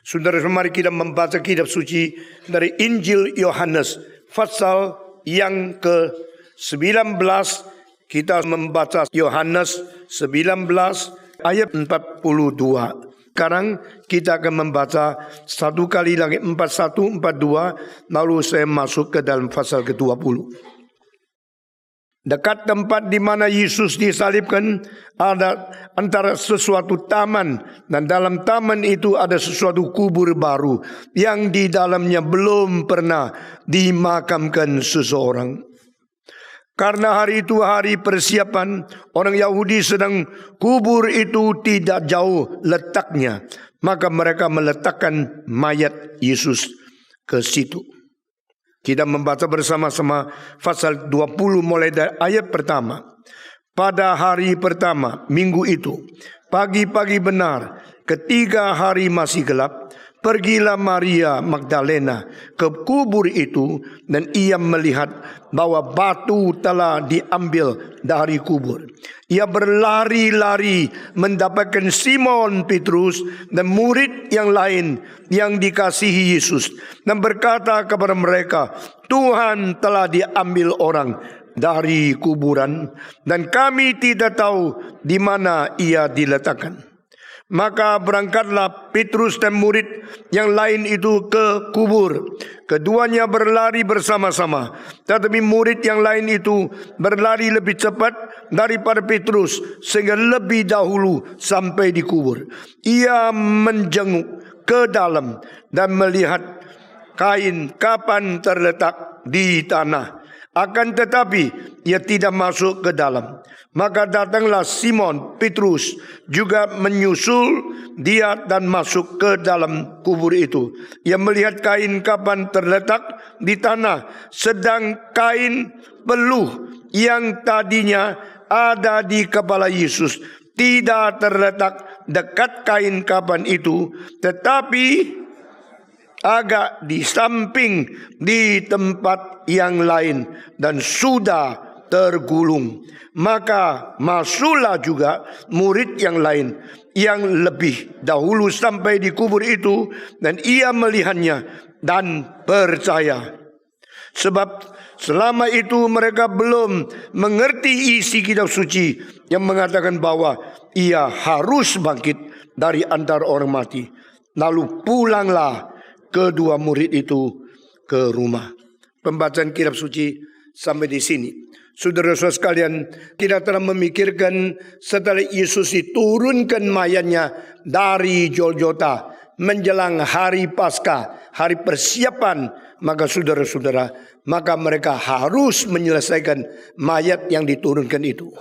Saudara, mari kita membaca kitab suci dari Injil Yohanes pasal yang ke-19. Kita membaca Yohanes 19 ayat 42. Sekarang kita akan membaca satu kali lagi 41, 42, lalu saya masuk ke dalam pasal ke-20. Dekat tempat di mana Yesus disalibkan ada antara sesuatu taman, dan dalam taman itu ada sesuatu kubur baru yang di dalamnya belum pernah dimakamkan seseorang. Karena hari itu hari persiapan, orang Yahudi sedang kubur itu tidak jauh letaknya, maka mereka meletakkan mayat Yesus ke situ. Kita membaca bersama-sama pasal 20 mulai dari ayat pertama. Pada hari pertama, minggu itu, pagi-pagi benar, ketika hari masih gelap, pergilah Maria Magdalena ke kubur itu, dan ia melihat bahwa batu telah diambil dari kubur. Ia berlari-lari mendapatkan Simon Petrus dan murid yang lain yang dikasihi Yesus, dan berkata kepada mereka, Tuhan telah diambil orang dari kuburan, dan kami tidak tahu di mana ia diletakkan. Maka berangkatlah Petrus dan murid yang lain itu ke kubur. Keduanya berlari bersama-sama, tetapi murid yang lain itu berlari lebih cepat daripada Petrus, sehingga lebih dahulu sampai di kubur. Ia menjenguk ke dalam dan melihat kain kapan terletak di tanah. Akan tetapi ia tidak masuk ke dalam. Maka datanglah Simon Petrus juga menyusul dia dan masuk ke dalam kubur itu. Ia melihat kain kapan terletak di tanah, sedang kain peluh yang tadinya ada di kepala Yesus tidak terletak dekat kain kapan itu, tetapi agak di samping di tempat yang lain dan sudah tergulung. Maka masuklah juga murid yang lain yang lebih dahulu sampai di kubur itu, dan ia melihatnya dan percaya. Sebab selama itu mereka belum mengerti isi kitab suci yang mengatakan bahwa ia harus bangkit dari antara orang mati. Lalu pulanglah kedua murid itu ke rumah. Pembacaan kitab suci sampai di sini. Saudara-saudara sekalian, kita telah memikirkan setelah Yesus diturunkan mayatnya dari Golgota menjelang hari Paskah, hari persiapan, maka saudara-saudara, maka mereka harus menyelesaikan mayat yang diturunkan itu.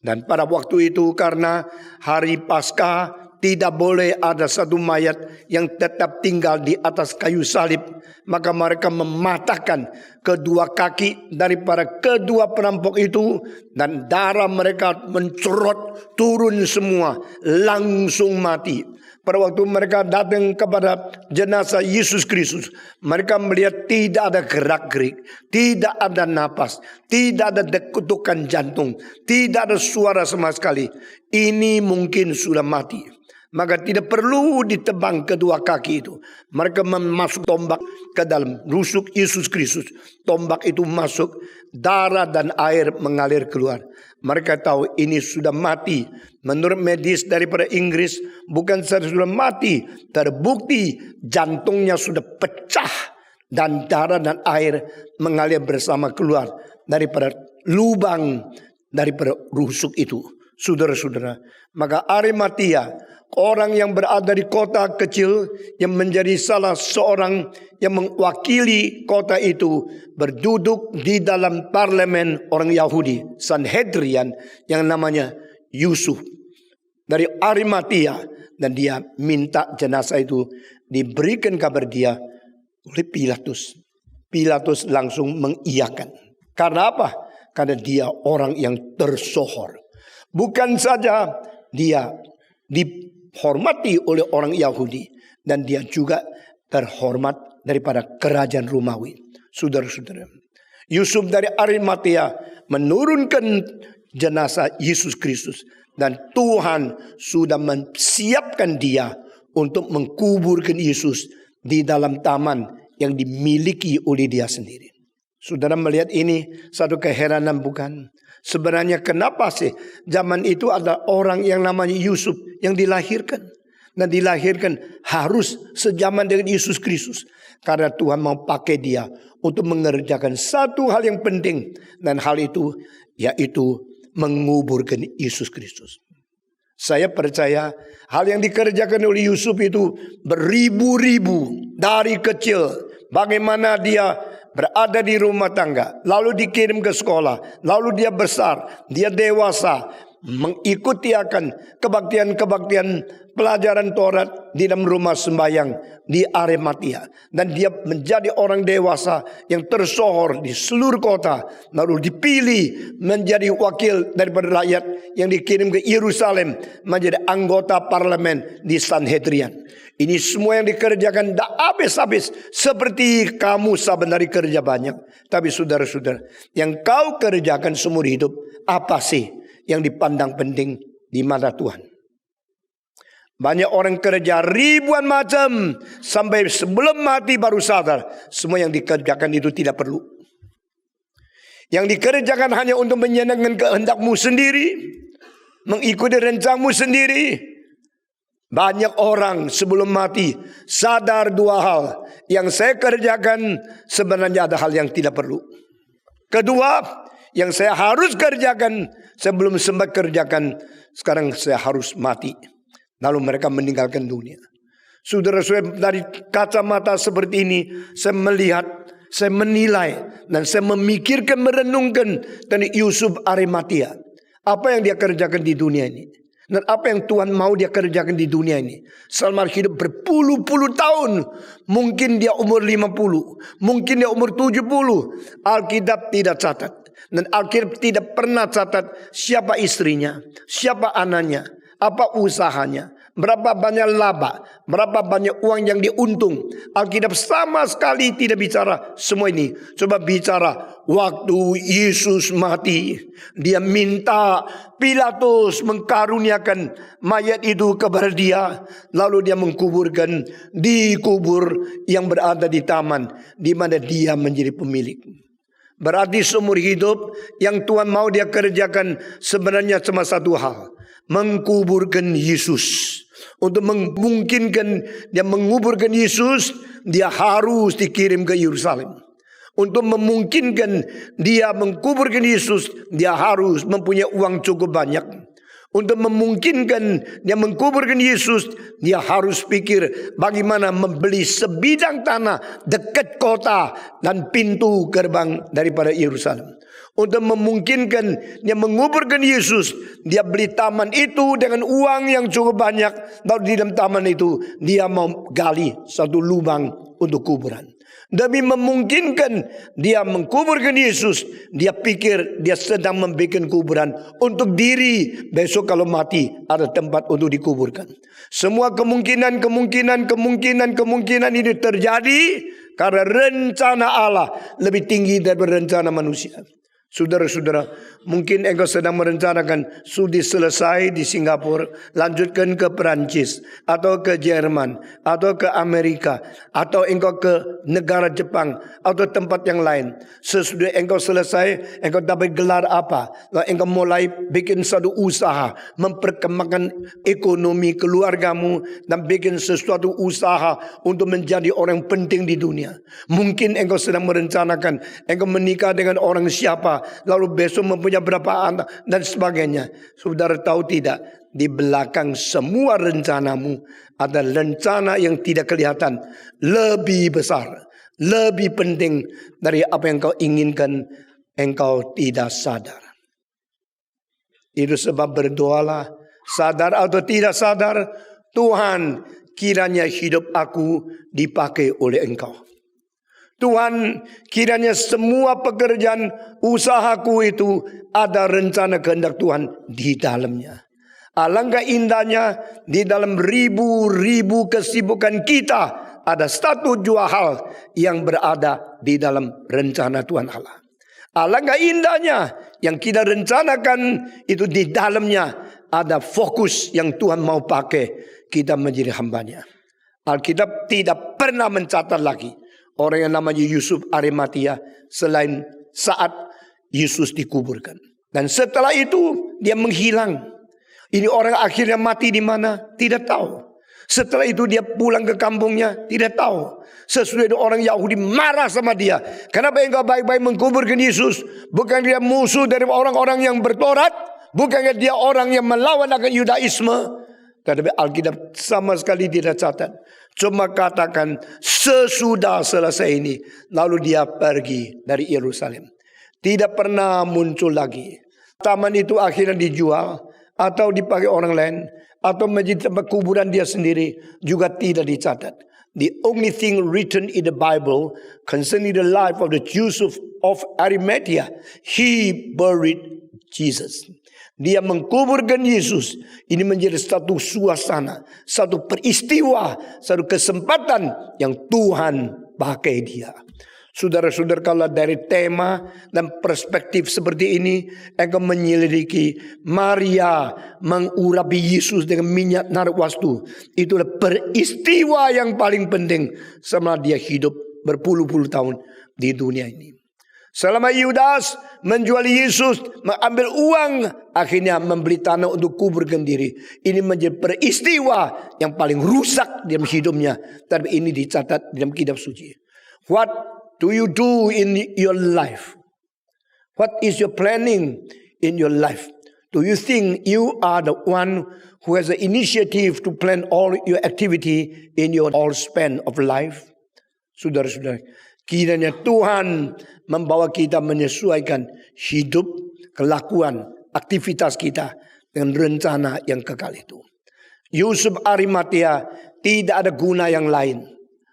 Dan pada waktu itu karena hari Paskah tidak boleh ada satu mayat yang tetap tinggal di atas kayu salib, maka mereka mematahkan kedua kaki daripada kedua perampok itu, dan darah mereka mencerot turun semua, langsung mati. Pada waktu mereka datang kepada jenazah Yesus Kristus, mereka melihat tidak ada gerak-gerik, tidak ada napas, tidak ada degukan jantung, tidak ada suara sama sekali. Ini mungkin sudah mati. Maka tidak perlu ditebang kedua kaki itu. Mereka memasuk tombak ke dalam rusuk Yesus Kristus. Tombak itu masuk, darah dan air mengalir keluar. Mereka tahu ini sudah mati. Menurut medis daripada Inggris, bukan saja sudah mati, terbukti jantungnya sudah pecah dan darah dan air mengalir bersama keluar daripada lubang daripada rusuk itu. Saudara-saudara, maka Arimatia, orang yang berada di kota kecil yang menjadi salah seorang yang mewakili kota itu, berduduk di dalam parlemen orang Yahudi, Sanhedrian, yang namanya Yusuf dari Arimatia, dan dia minta jenazah itu diberikan kabar dia oleh Pilatus. Pilatus langsung mengiyakan. Karena apa? Karena dia orang yang tersohor. Bukan saja dia dihormati oleh orang Yahudi, dan dia juga terhormat daripada kerajaan Romawi. Saudara-saudara, Yusuf dari Arimatia menurunkan jenazah Yesus Kristus, dan Tuhan sudah menyiapkan dia untuk mengkuburkan Yesus di dalam taman yang dimiliki oleh dia sendiri. Saudara melihat ini satu keheranan bukan? Sebenarnya kenapa sih zaman itu ada orang yang namanya Yusuf yang dilahirkan. Dan dilahirkan harus sejaman dengan Yesus Kristus. Karena Tuhan mau pakai dia untuk mengerjakan satu hal yang penting. Dan hal itu yaitu menguburkan Yesus Kristus. Saya percaya hal yang dikerjakan oleh Yusuf itu beribu-ribu dari kecil. Bagaimana dia berada di rumah tangga, lalu dikirim ke sekolah, lalu dia besar, dia dewasa, mengikuti akan kebaktian-kebaktian pelajaran Taurat di dalam rumah sembahyang di Arimatia. Dan dia menjadi orang dewasa yang tersohor di seluruh kota. Lalu dipilih menjadi wakil daripada rakyat yang dikirim ke Yerusalem menjadi anggota parlemen di Sanhedrian. Ini semua yang dikerjakan tidak habis-habis. Seperti kamu sebenarnya kerja banyak. Tapi saudara-saudara, yang kau kerjakan seumur hidup, apa sih yang dipandang penting di mata Tuhan? Banyak orang kerja ribuan macam. Sampai sebelum mati baru sadar. Semua yang dikerjakan itu tidak perlu. Yang dikerjakan hanya untuk menyenangkan kehendakmu sendiri. Mengikuti rencanamu sendiri. Banyak orang sebelum mati sadar dua hal. Yang saya kerjakan sebenarnya ada hal yang tidak perlu. Kedua, yang saya harus kerjakan sebelum sempat kerjakan, sekarang saya harus mati. Lalu mereka meninggalkan dunia. Saudara-saudara, dari kacamata seperti ini saya melihat, saya menilai, dan saya memikirkan, merenungkan tentang Yusuf Arimatia. Apa yang dia kerjakan di dunia ini? Dan apa yang Tuhan mau dia kerjakan di dunia ini? Selama hidup berpuluh-puluh tahun. Mungkin dia umur 50. Mungkin dia umur 70. Alkitab tidak catat. Dan Alkitab tidak pernah catat siapa istrinya, siapa anaknya, apa usahanya, berapa banyak laba, berapa banyak uang yang diuntung. Alkitab sama sekali tidak bicara semua ini. Coba bicara waktu Yesus mati. Dia minta Pilatus mengkaruniakan mayat itu kepada dia. Lalu dia mengkuburkan di kubur yang berada di taman, di mana dia menjadi pemilik. Berarti seumur hidup yang Tuhan mau dia kerjakan sebenarnya cuma satu hal. Mengkuburkan Yesus. Untuk memungkinkan dia menguburkan Yesus, dia harus dikirim ke Yerusalem. Untuk memungkinkan dia mengkuburkan Yesus, dia harus mempunyai uang cukup banyak. Untuk memungkinkan dia mengkuburkan Yesus, dia harus pikir bagaimana membeli sebidang tanah dekat kota dan pintu gerbang daripada Yerusalem. Untuk memungkinkan dia menguburkan Yesus, dia beli taman itu dengan uang yang cukup banyak. Lalu di dalam taman itu dia mau gali satu lubang untuk kuburan. Demi memungkinkan dia mengkuburkan Yesus, dia pikir dia sedang membuat kuburan untuk diri. Besok kalau mati ada tempat untuk dikuburkan. Semua kemungkinan ini terjadi karena rencana Allah lebih tinggi daripada rencana manusia. Saudara-saudara, mungkin engkau sedang merencanakan studi selesai di Singapura, lanjutkan ke Perancis, atau ke Jerman, atau ke Amerika, atau engkau ke negara Jepang, atau tempat yang lain. Sesudah engkau selesai, engkau dapat gelar apa? Lalu engkau mulai bikin satu usaha, memperkembangkan ekonomi keluargamu, dan bikin sesuatu usaha untuk menjadi orang penting di dunia. Mungkin engkau sedang merencanakan, engkau menikah dengan orang siapa, lalu besok mempunyai berapa anak dan sebagainya. Saudara tahu tidak, di belakang semua rencanamu ada rencana yang tidak kelihatan, lebih besar, lebih penting dari apa yang kau inginkan, engkau tidak sadar. Itu sebab berdoalah, sadar atau tidak sadar, Tuhan, kiranya hidup aku dipakai oleh engkau. Tuhan, kiranya semua pekerjaan usahaku itu ada rencana kehendak Tuhan di dalamnya. Alangkah indahnya di dalam ribu-ribu kesibukan kita ada satu dua hal yang berada di dalam rencana Tuhan Allah. Alangkah indahnya yang kita rencanakan itu di dalamnya ada fokus yang Tuhan mau pakai kita menjadi hambanya. Alkitab tidak pernah mencatat lagi orang yang namanya Yusuf Arimatia selain saat Yesus dikuburkan. Dan setelah itu dia menghilang. Ini orang akhirnya mati di mana? Tidak tahu. Setelah itu dia pulang ke kampungnya, tidak tahu. Sesudah itu orang Yahudi marah sama dia. Kenapa engkau baik-baik mengkuburkan Yesus? Bukan dia musuh dari orang-orang yang bertorat? Bukankah dia orang yang melawan akan Yudaisme? Tetapi Alkitab sama sekali tidak catat. Cuma katakan sesudah selesai ini, lalu dia pergi dari Yerusalem. Tidak pernah muncul lagi. Taman itu akhirnya dijual atau dipakai orang lain, atau menjadi tempat kuburan dia sendiri, juga tidak dicatat. The only thing written in the Bible concerning the life of the Joseph of Arimathea, he buried Jesus. Dia mengkuburkan Yesus. Ini menjadi satu suasana, satu peristiwa, satu kesempatan yang Tuhan pakai dia. Saudara-saudara, kalau dari tema dan perspektif seperti ini, engkau menyelidiki Maria mengurapi Yesus dengan minyak narwastu. Itulah peristiwa yang paling penting selama dia hidup berpuluh-puluh tahun di dunia ini. Selama Yudas menjual Yesus, mengambil uang, akhirnya membeli tanah untuk kuburkan diri. Ini menjadi peristiwa yang paling rusak dalam hidupnya. Tapi ini dicatat dalam kitab suci. What do you do in your life? What is your planning in your life? Do you think you are the one who has the initiative to plan all your activity in your all span of life? Saudara-saudara, kiranya Tuhan membawa kita menyesuaikan hidup, kelakuan, aktivitas kita dengan rencana yang kekal itu. Yusuf Arimathea tidak ada guna yang lain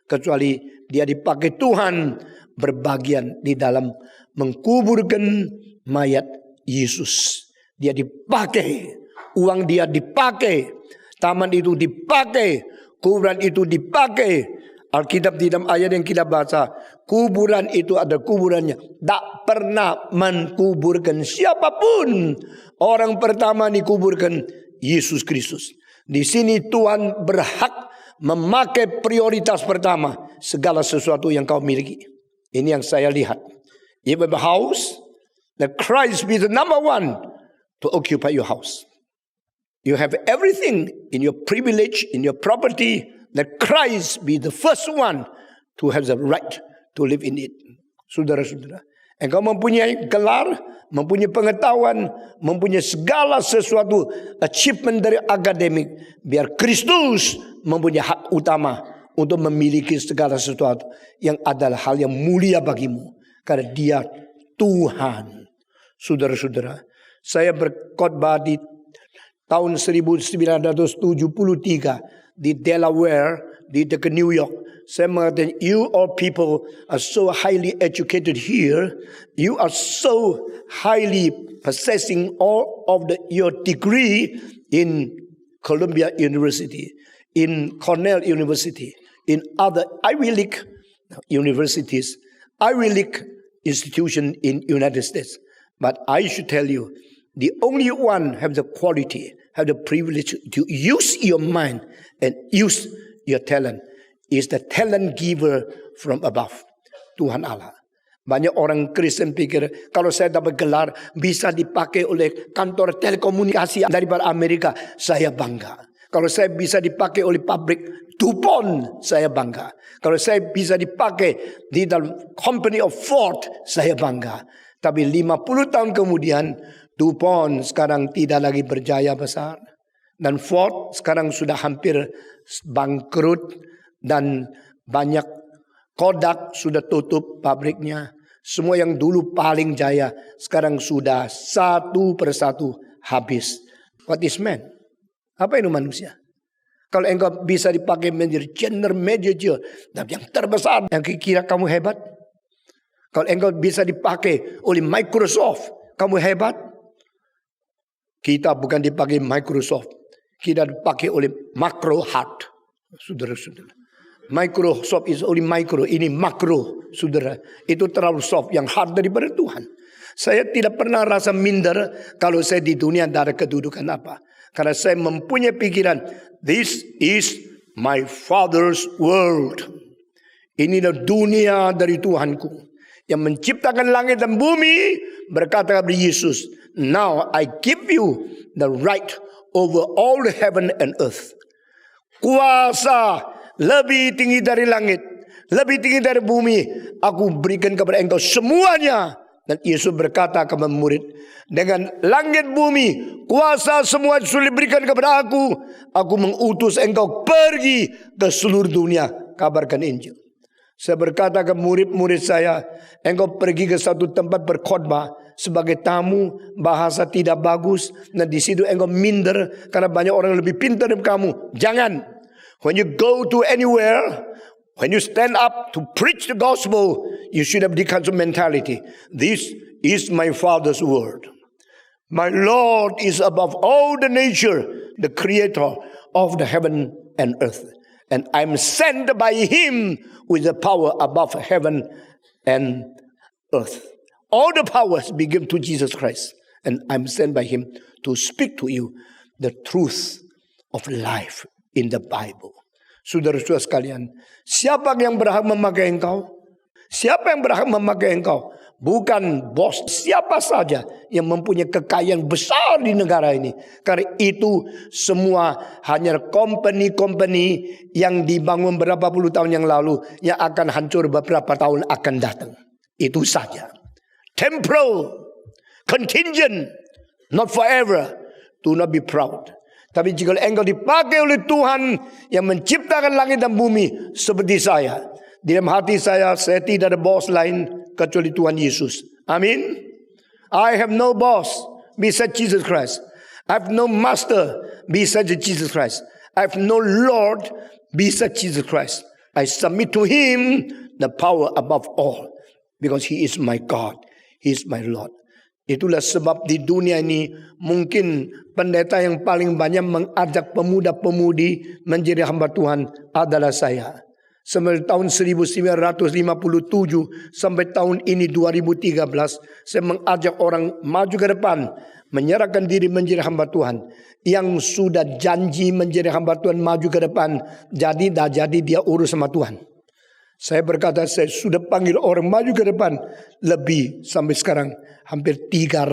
kecuali dia dipakai Tuhan berbagian di dalam mengkuburkan mayat Yesus. Dia dipakai, uang dia dipakai, taman itu dipakai, kuburan itu dipakai. Alkitab di dalam ayat yang kita baca, kuburan itu ada kuburannya. Tak pernah menkuburkan siapapun. Orang pertama dikuburkan Yesus Kristus. Di sini Tuhan berhak memakai prioritas pertama segala sesuatu yang kau miliki. Ini yang saya lihat. You have a house, let Christ be the number one to occupy your house. You have everything in your privilege, in your property. Let Christ be the first one to have the right to live in it. Saudara-saudara, engkau mempunyai gelar, mempunyai pengetahuan, mempunyai segala sesuatu achievement dari akademik. Biar Kristus mempunyai hak utama untuk memiliki segala sesuatu yang adalah hal yang mulia bagimu. Karena dia Tuhan. Saudara-saudara, saya berkhotbah di tahun 1973 di Delaware, di dekat New York. Saya mengatakan, you all people are so highly educated here. You are so highly possessing all of your degree in Columbia University, in Cornell University, in other Ivy League universities, Ivy League institution in United States. But I should tell you, the only one have the quality, have the privilege to use your mind and use your talent is the talent giver from above, Tuhan Allah. Banyak orang Kristen pikir kalau saya dapat gelar bisa dipakai oleh kantor telekomunikasi daripada Amerika, saya bangga. Kalau saya bisa dipakai oleh pabrik DuPont, saya bangga. Kalau saya bisa dipakai di dalam company of Ford, saya bangga. Tapi 50 tahun kemudian DuPont sekarang tidak lagi berjaya besar. Dan Ford sekarang sudah hampir bangkrut. Dan banyak Kodak sudah tutup pabriknya. Semua yang dulu paling jaya sekarang sudah satu persatu habis. What is man? Apa itu manusia? Kalau engkau bisa dipakai menjadi general manager yang terbesar, yang kira kamu hebat. Kalau engkau bisa dipakai oleh Microsoft, kamu hebat. Kita bukan dipakai Microsoft. Kita dipakai oleh Macro Heart. Saudara-saudara. Microsoft is only micro. Ini makro, saudara. Itu terlalu soft. Yang hard daripada Tuhan. Saya tidak pernah rasa minder kalau saya di dunia tidak ada kedudukan apa. Karena saya mempunyai pikiran. This is my Father's world. Inilah dunia dari Tuhanku yang menciptakan langit dan bumi. Berkata kepada Yesus, now I give you the right over all the heaven and earth. Kuasa lebih tinggi dari langit, lebih tinggi dari bumi, aku berikan kepada engkau semuanya. Dan Yesus berkata kepada murid, dengan langit bumi, kuasa semua sudah diberikan kepada aku mengutus engkau pergi ke seluruh dunia, kabarkan Injil. Saya berkata ke murid-murid saya, engkau pergi ke satu tempat berkhotbah sebagai tamu, bahasa tidak bagus, dan di situ engkau minder karena banyak orang yang lebih pintar dari kamu. Jangan. When you go to anywhere, when you stand up to preach the gospel, you should have this kind of mentality. This is my Father's word. My Lord is above all the nature, the creator of the heaven and earth. And I'm sent by Him with the power above heaven and earth. All the powers be given to Jesus Christ. And I'm sent by Him to speak to you the truth of life in the Bible. Saudara-saudara sekalian, siapa yang berhak memakai engkau? Siapa yang berhak memakai engkau? Bukan bos, siapa saja yang mempunyai kekayaan besar di negara ini. Karena itu semua hanya company-company yang dibangun berapa puluh tahun yang lalu, yang akan hancur beberapa tahun akan datang. Itu saja. Temporal, contingent, not forever. Do not be proud. Tapi jika engkau dipakai oleh Tuhan yang menciptakan langit dan bumi seperti saya, di dalam hati saya tidak ada bos lain kecuali Tuhan Yesus. Amin. I have no boss besides Jesus Christ. I have no master besides Jesus Christ. I have no Lord besides Jesus Christ. I submit to Him the power above all, because He is my God. He is my Lord. Itulah sebab di dunia ini mungkin pendeta yang paling banyak mengajak pemuda-pemudi menjadi hamba Tuhan adalah saya. Sampai tahun 1957 sampai tahun ini 2013, saya mengajak orang maju ke depan, menyerahkan diri menjadi hamba Tuhan. Yang sudah janji menjadi hamba Tuhan maju ke depan, jadi dia urus sama Tuhan. Saya berkata, saya sudah panggil orang maju ke depan lebih sampai sekarang hampir 300.000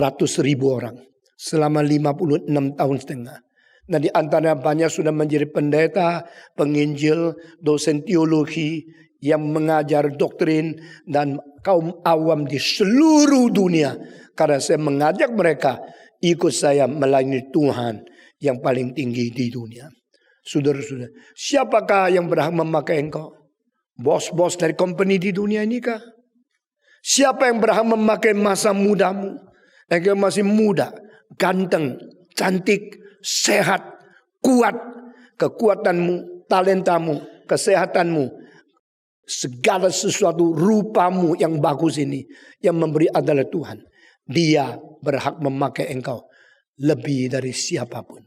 orang selama 56 tahun setengah. Nah, di antara banyak sudah menjadi pendeta, penginjil, dosen teologi yang mengajar doktrin dan kaum awam di seluruh dunia. Karena saya mengajak mereka ikut saya melayani Tuhan yang paling tinggi di dunia. Saudara-saudara, siapakah yang berhak memakai engkau? Bos-bos dari company di dunia ini kah? Siapa yang berhak memakai masa mudamu? Engkau masih muda, ganteng, cantik, sehat, kuat. Kekuatanmu, talentamu, kesehatanmu, segala sesuatu rupamu yang bagus ini, yang memberi adalah Tuhan. Dia berhak memakai engkau lebih dari siapapun.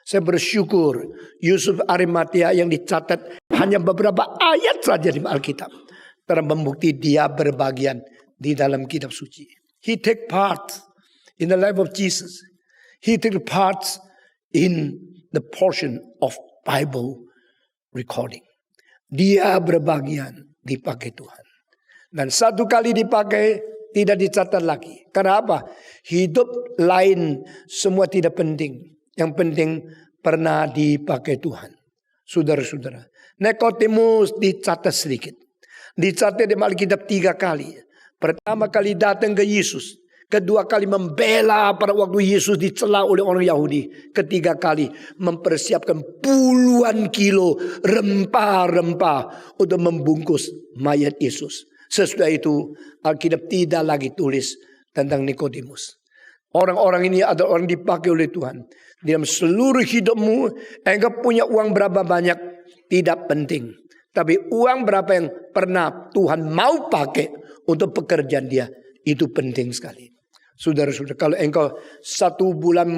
Saya bersyukur Yusuf Arimatea yang dicatat hanya beberapa ayat saja di Alkitab, telah membukti dia berbagian di dalam kitab suci. He take part in the life of Jesus. He take part in the portion of Bible recording. Dia berbagian dipakai Tuhan. Dan satu kali dipakai tidak dicatat lagi. Karena apa? Hidup lain semua tidak penting. Yang penting pernah dipakai Tuhan. Saudara-saudara, Nikodemus dicatat sedikit. Dicatat di Alkitab 3 kali. Pertama kali datang ke Yesus. Kedua kali membela pada waktu Yesus dicela oleh orang Yahudi. Ketiga kali mempersiapkan puluhan kilo rempah-rempah untuk membungkus mayat Yesus. Sesudah itu Alkitab tidak lagi tulis tentang Nikodemus. Orang-orang ini adalah orang dipakai oleh Tuhan. Dalam seluruh hidupmu, engkau punya uang berapa banyak tidak penting. Tapi uang berapa yang pernah Tuhan mau pakai untuk pekerjaan dia, itu penting sekali. Saudara-saudara, kalau engkau satu bulan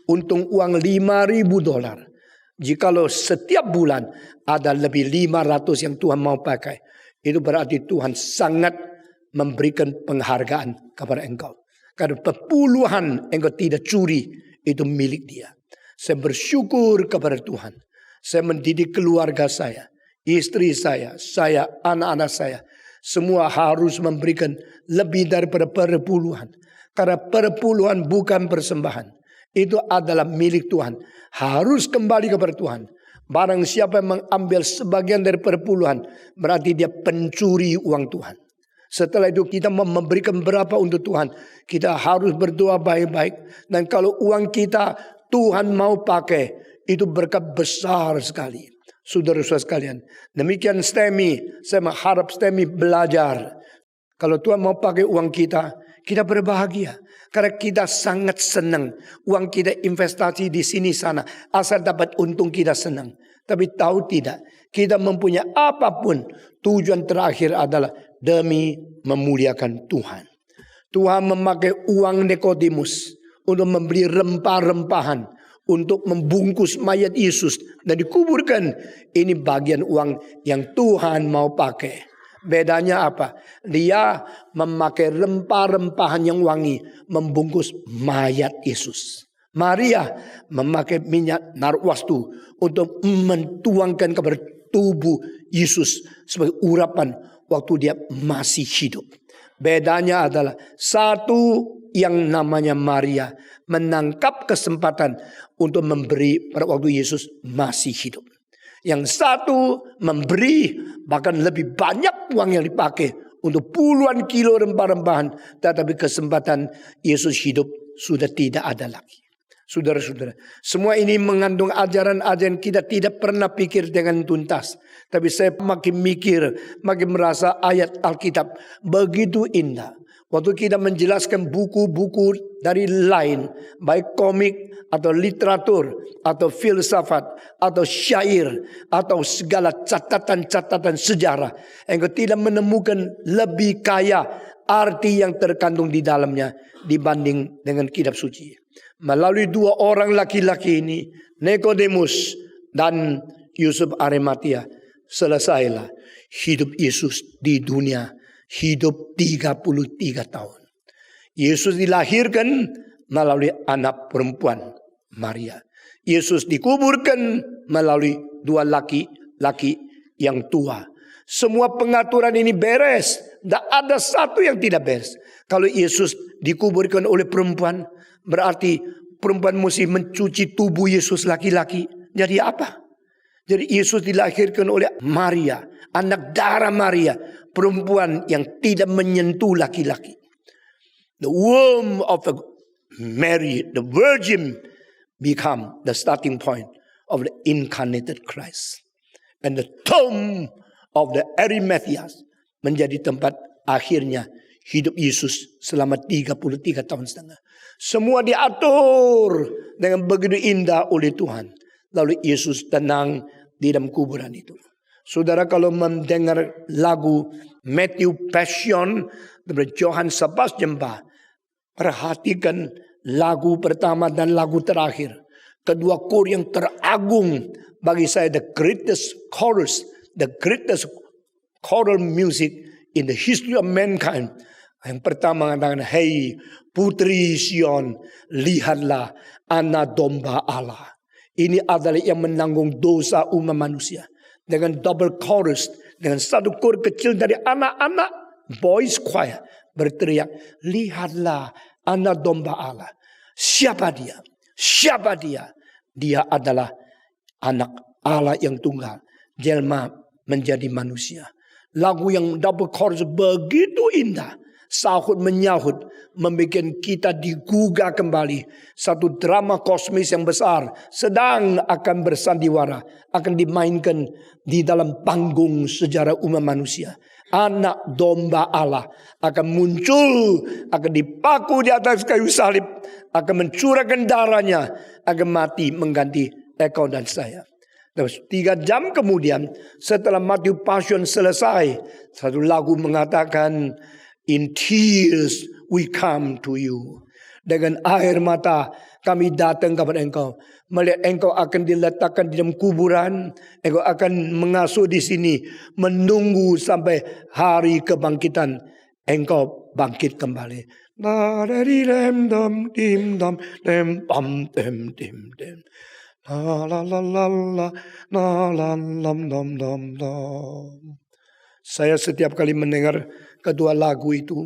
untung uang $5,000, jikalau setiap bulan ada lebih 500 yang Tuhan mau pakai, itu berarti Tuhan sangat memberikan penghargaan kepada engkau. Karena puluhan engkau tidak curi, itu milik dia. Saya bersyukur kepada Tuhan. Saya mendidik keluarga saya, istri saya, anak-anak saya. Semua harus memberikan lebih daripada perpuluhan. Karena perpuluhan bukan persembahan. Itu adalah milik Tuhan. Harus kembali kepada Tuhan. Barang siapa yang mengambil sebagian dari perpuluhan, berarti dia pencuri uang Tuhan. Setelah itu kita memberikan berapa untuk Tuhan, kita harus berdoa baik-baik. Dan kalau uang kita Tuhan mau pakai, itu berkat besar sekali. Saudara-saudara sekalian, demikian STEMI, saya mengharap STEMI belajar. Kalau Tuhan mau pakai uang kita, kita berbahagia. Karena kita sangat senang. Uang kita investasi di sini sana. Asal dapat untung kita senang. Tapi tahu tidak, kita mempunyai apapun, tujuan terakhir adalah demi memuliakan Tuhan. Tuhan memakai uang Nikodemus untuk membeli rempah-rempahan, untuk membungkus mayat Yesus dan dikuburkan. Ini bagian uang yang Tuhan mau pakai. Bedanya apa? Dia memakai rempah-rempahan yang wangi membungkus mayat Yesus. Maria memakai minyak narwastu untuk mentuangkan kepada tubuh Yesus sebagai urapan waktu dia masih hidup. Bedanya adalah satu yang namanya Maria menangkap kesempatan untuk memberi pada waktu Yesus masih hidup. Yang satu memberi bahkan lebih banyak uang yang dipakai untuk puluhan kilo rempah-rempahan. Tetapi kesempatan Yesus hidup sudah tidak ada lagi. Saudara-saudara, semua ini mengandung ajaran-ajaran kita tidak pernah pikir dengan tuntas. Tapi saya makin mikir, makin merasa ayat Alkitab begitu indah. Waktu kita menjelaskan buku-buku dari lain, baik komik atau literatur atau filsafat atau syair atau segala catatan-catatan sejarah, engkau tidak menemukan lebih kaya arti yang terkandung di dalamnya dibanding dengan kitab suci. Melalui dua orang laki-laki ini, Nikodemus dan Yusuf Arimatia, selesailah hidup Yesus di dunia. Hidup 33 tahun. Yesus dilahirkan melalui anak perempuan Maria. Yesus dikuburkan melalui dua laki-laki yang tua. Semua pengaturan ini beres. Tidak ada satu yang tidak beres. Kalau Yesus dikuburkan oleh perempuan, berarti perempuan mesti mencuci tubuh Yesus laki-laki. Jadi apa? Jadi Yesus dilahirkan oleh Maria, anak darah Maria, perempuan yang tidak menyentuh laki-laki. The womb of Mary, the virgin, become the starting point of the incarnated Christ. And the tomb of the Arimatheas menjadi tempat akhirnya hidup Yesus selama 33 tahun setengah. Semua diatur dengan begitu indah oleh Tuhan. Lalu Yesus tenang di dalam kuburan itu. Saudara kalau mendengar lagu Matthew Passion dari Johann Sebastian Bach, perhatikan lagu pertama dan lagu terakhir. Kedua kor yang teragung bagi saya, the greatest chorus, the greatest choral music in the history of mankind. Yang pertama mengatakan, "Hei putri Sion, lihatlah anak domba Allah." Ini adalah yang menanggung dosa umat manusia. Dengan double chorus, dengan satu kor kecil dari anak-anak boys choir berteriak, "Lihatlah anak domba Allah." Siapa dia? Siapa dia? Dia adalah anak Allah yang tunggal, jelma menjadi manusia. Lagu yang double chorus begitu indah, sahut menyahut, membuat kita digugah kembali. Satu drama kosmis yang besar sedang akan bersandiwara, akan dimainkan di dalam panggung sejarah umat manusia. Anak domba Allah akan muncul, akan dipaku di atas kayu salib, akan mencurahkan darahnya, akan mati mengganti engkau dan saya. Terus 3 jam kemudian setelah Matthew Passion selesai, satu lagu mengatakan, "In tears we come to you." Dengan air mata kami datang kepada engkau. Melihat engkau akan diletakkan di dalam kuburan. Engkau akan mengasuh di sini. Menunggu sampai hari kebangkitan. Engkau bangkit kembali. La la la la la la la lam lam lam lam. Saya setiap kali mendengar kedua lagu itu,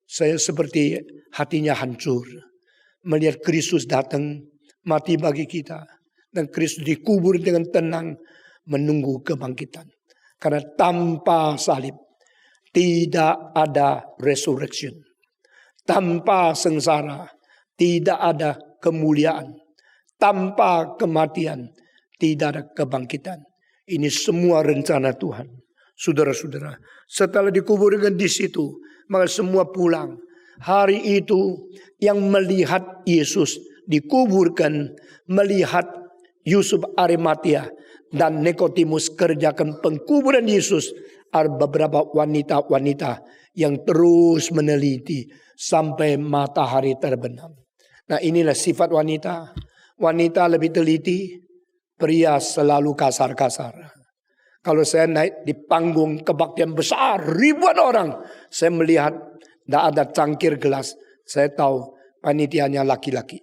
saya seperti hatinya hancur. Melihat Kristus datang mati bagi kita. Dan Kristus dikubur dengan tenang menunggu kebangkitan. Karena tanpa salib tidak ada resurrection. Tanpa sengsara tidak ada kemuliaan. Tanpa kematian tidak ada kebangkitan. Ini semua rencana Tuhan. Saudara-saudara, setelah dikuburkan di situ, maka semua pulang. Hari itu yang melihat Yesus dikuburkan, melihat Yusuf Arimatea dan Nikodemus kerjakan pengkuburan Yesus, ada beberapa wanita-wanita yang terus meneliti sampai matahari terbenam. Nah, inilah sifat wanita. Wanita lebih teliti, pria selalu kasar-kasar. Kalau saya naik di panggung kebaktian besar, ribuan orang, saya melihat tidak ada cangkir gelas. Saya tahu panitianya laki-laki.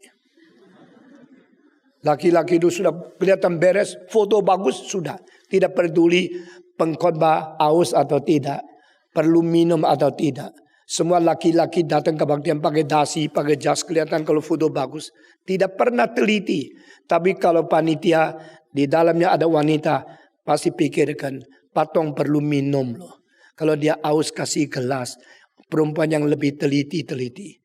Laki-laki itu sudah kelihatan beres, foto bagus, sudah. Tidak peduli pengkhotbah aus atau tidak, perlu minum atau tidak. Semua laki-laki datang kebaktian pakai dasi, pakai jas, kelihatan kalau foto bagus. Tidak pernah teliti. Tapi kalau panitia di dalamnya ada wanita, pasti pikirkan, patong perlu minum loh. Kalau dia aus kasih gelas, perempuan yang lebih teliti-teliti.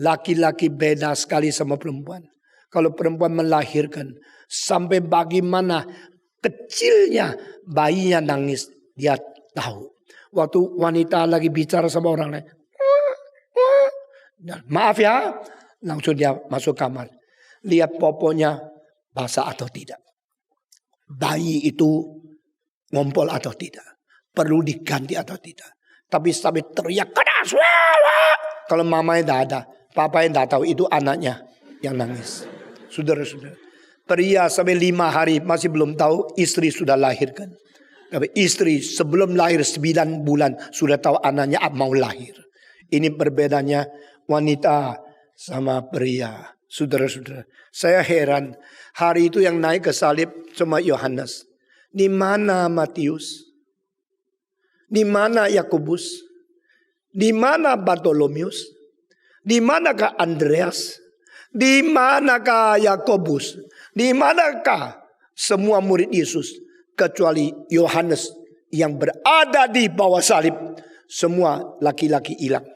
Laki-laki beda sekali sama perempuan. Kalau perempuan melahirkan, sampai bagaimana kecilnya bayinya nangis, dia tahu. Waktu wanita lagi bicara sama orang lain, maaf ya, langsung dia masuk kamar. Lihat poponya basah atau tidak. Bayi itu ngompol atau tidak. Perlu diganti atau tidak. Tapi sampai teriak keras. Kalau mamanya tidak ada, papa yang tidak tahu, itu anaknya yang nangis. Saudara-saudara, pria sampai 5 hari masih belum tahu istri sudah lahirkan. Tapi istri sebelum lahir 9 bulan sudah tahu anaknya mau lahir. Ini perbedaannya wanita sama pria. Saudara-saudara, saya heran. Hari itu yang naik ke salib cuma Yohanes. Di mana Matius? Di mana Yakobus? Di mana Bartolomeus? Di manakah Andreas? Di manakah Yakobus? Di manakah semua murid Yesus? Kecuali Yohanes yang berada di bawah salib. Semua laki-laki hilang.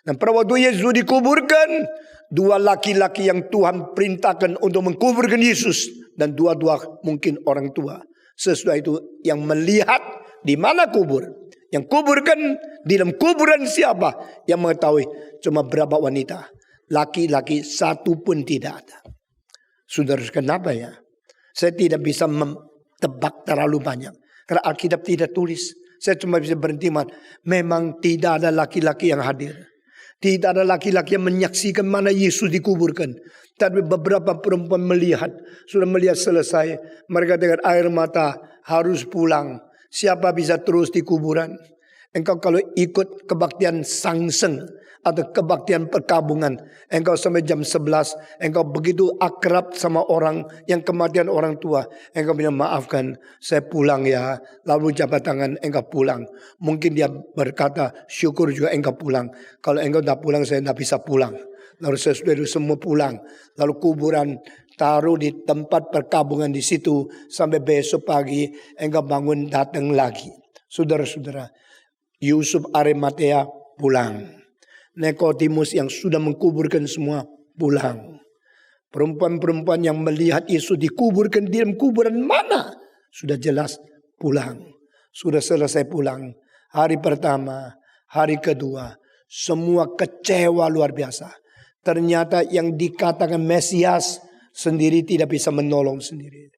Dan pada waktu Yesus dikuburkan, 2 laki-laki yang Tuhan perintahkan untuk mengkuburkan Yesus. Dan dua-dua mungkin orang tua. Sesudah itu yang melihat di mana kubur. Yang kuburkan di dalam kuburan siapa? Yang mengetahui cuma berapa wanita. Laki-laki satu pun tidak ada. Saudara, kenapa ya? Saya tidak bisa tebak terlalu banyak. Karena Alkitab tidak tulis. Saya cuma bisa berhenti. Memang tidak ada laki-laki yang hadir. Tidak ada laki-laki yang menyaksikan mana Yesus dikuburkan. Tapi beberapa perempuan melihat. Sudah melihat selesai. Mereka dengan air mata harus pulang. Siapa bisa terus di kuburan? Engkau kalau ikut kebaktian sangseng atau kebaktian perkabungan, engkau sampai jam 11, engkau begitu akrab sama orang yang kematian orang tua, engkau bilang maafkan, saya pulang ya. Lalu jabat tangan, engkau pulang. Mungkin dia berkata syukur juga engkau pulang. Kalau engkau tidak pulang, saya tidak bisa pulang. Lalu sesudah itu semua pulang. Lalu kuburan taruh di tempat perkabungan di situ sampai besok pagi engkau bangun datang lagi. Saudara-saudara, Yusuf Arimatea pulang. Nikodemus yang sudah mengkuburkan semua pulang. Perempuan-perempuan yang melihat Yesus dikuburkan di dalam kuburan mana? Sudah jelas pulang. Sudah selesai pulang. Hari pertama, hari kedua, semua kecewa luar biasa. Ternyata yang dikatakan Mesias sendiri tidak bisa menolong sendiri.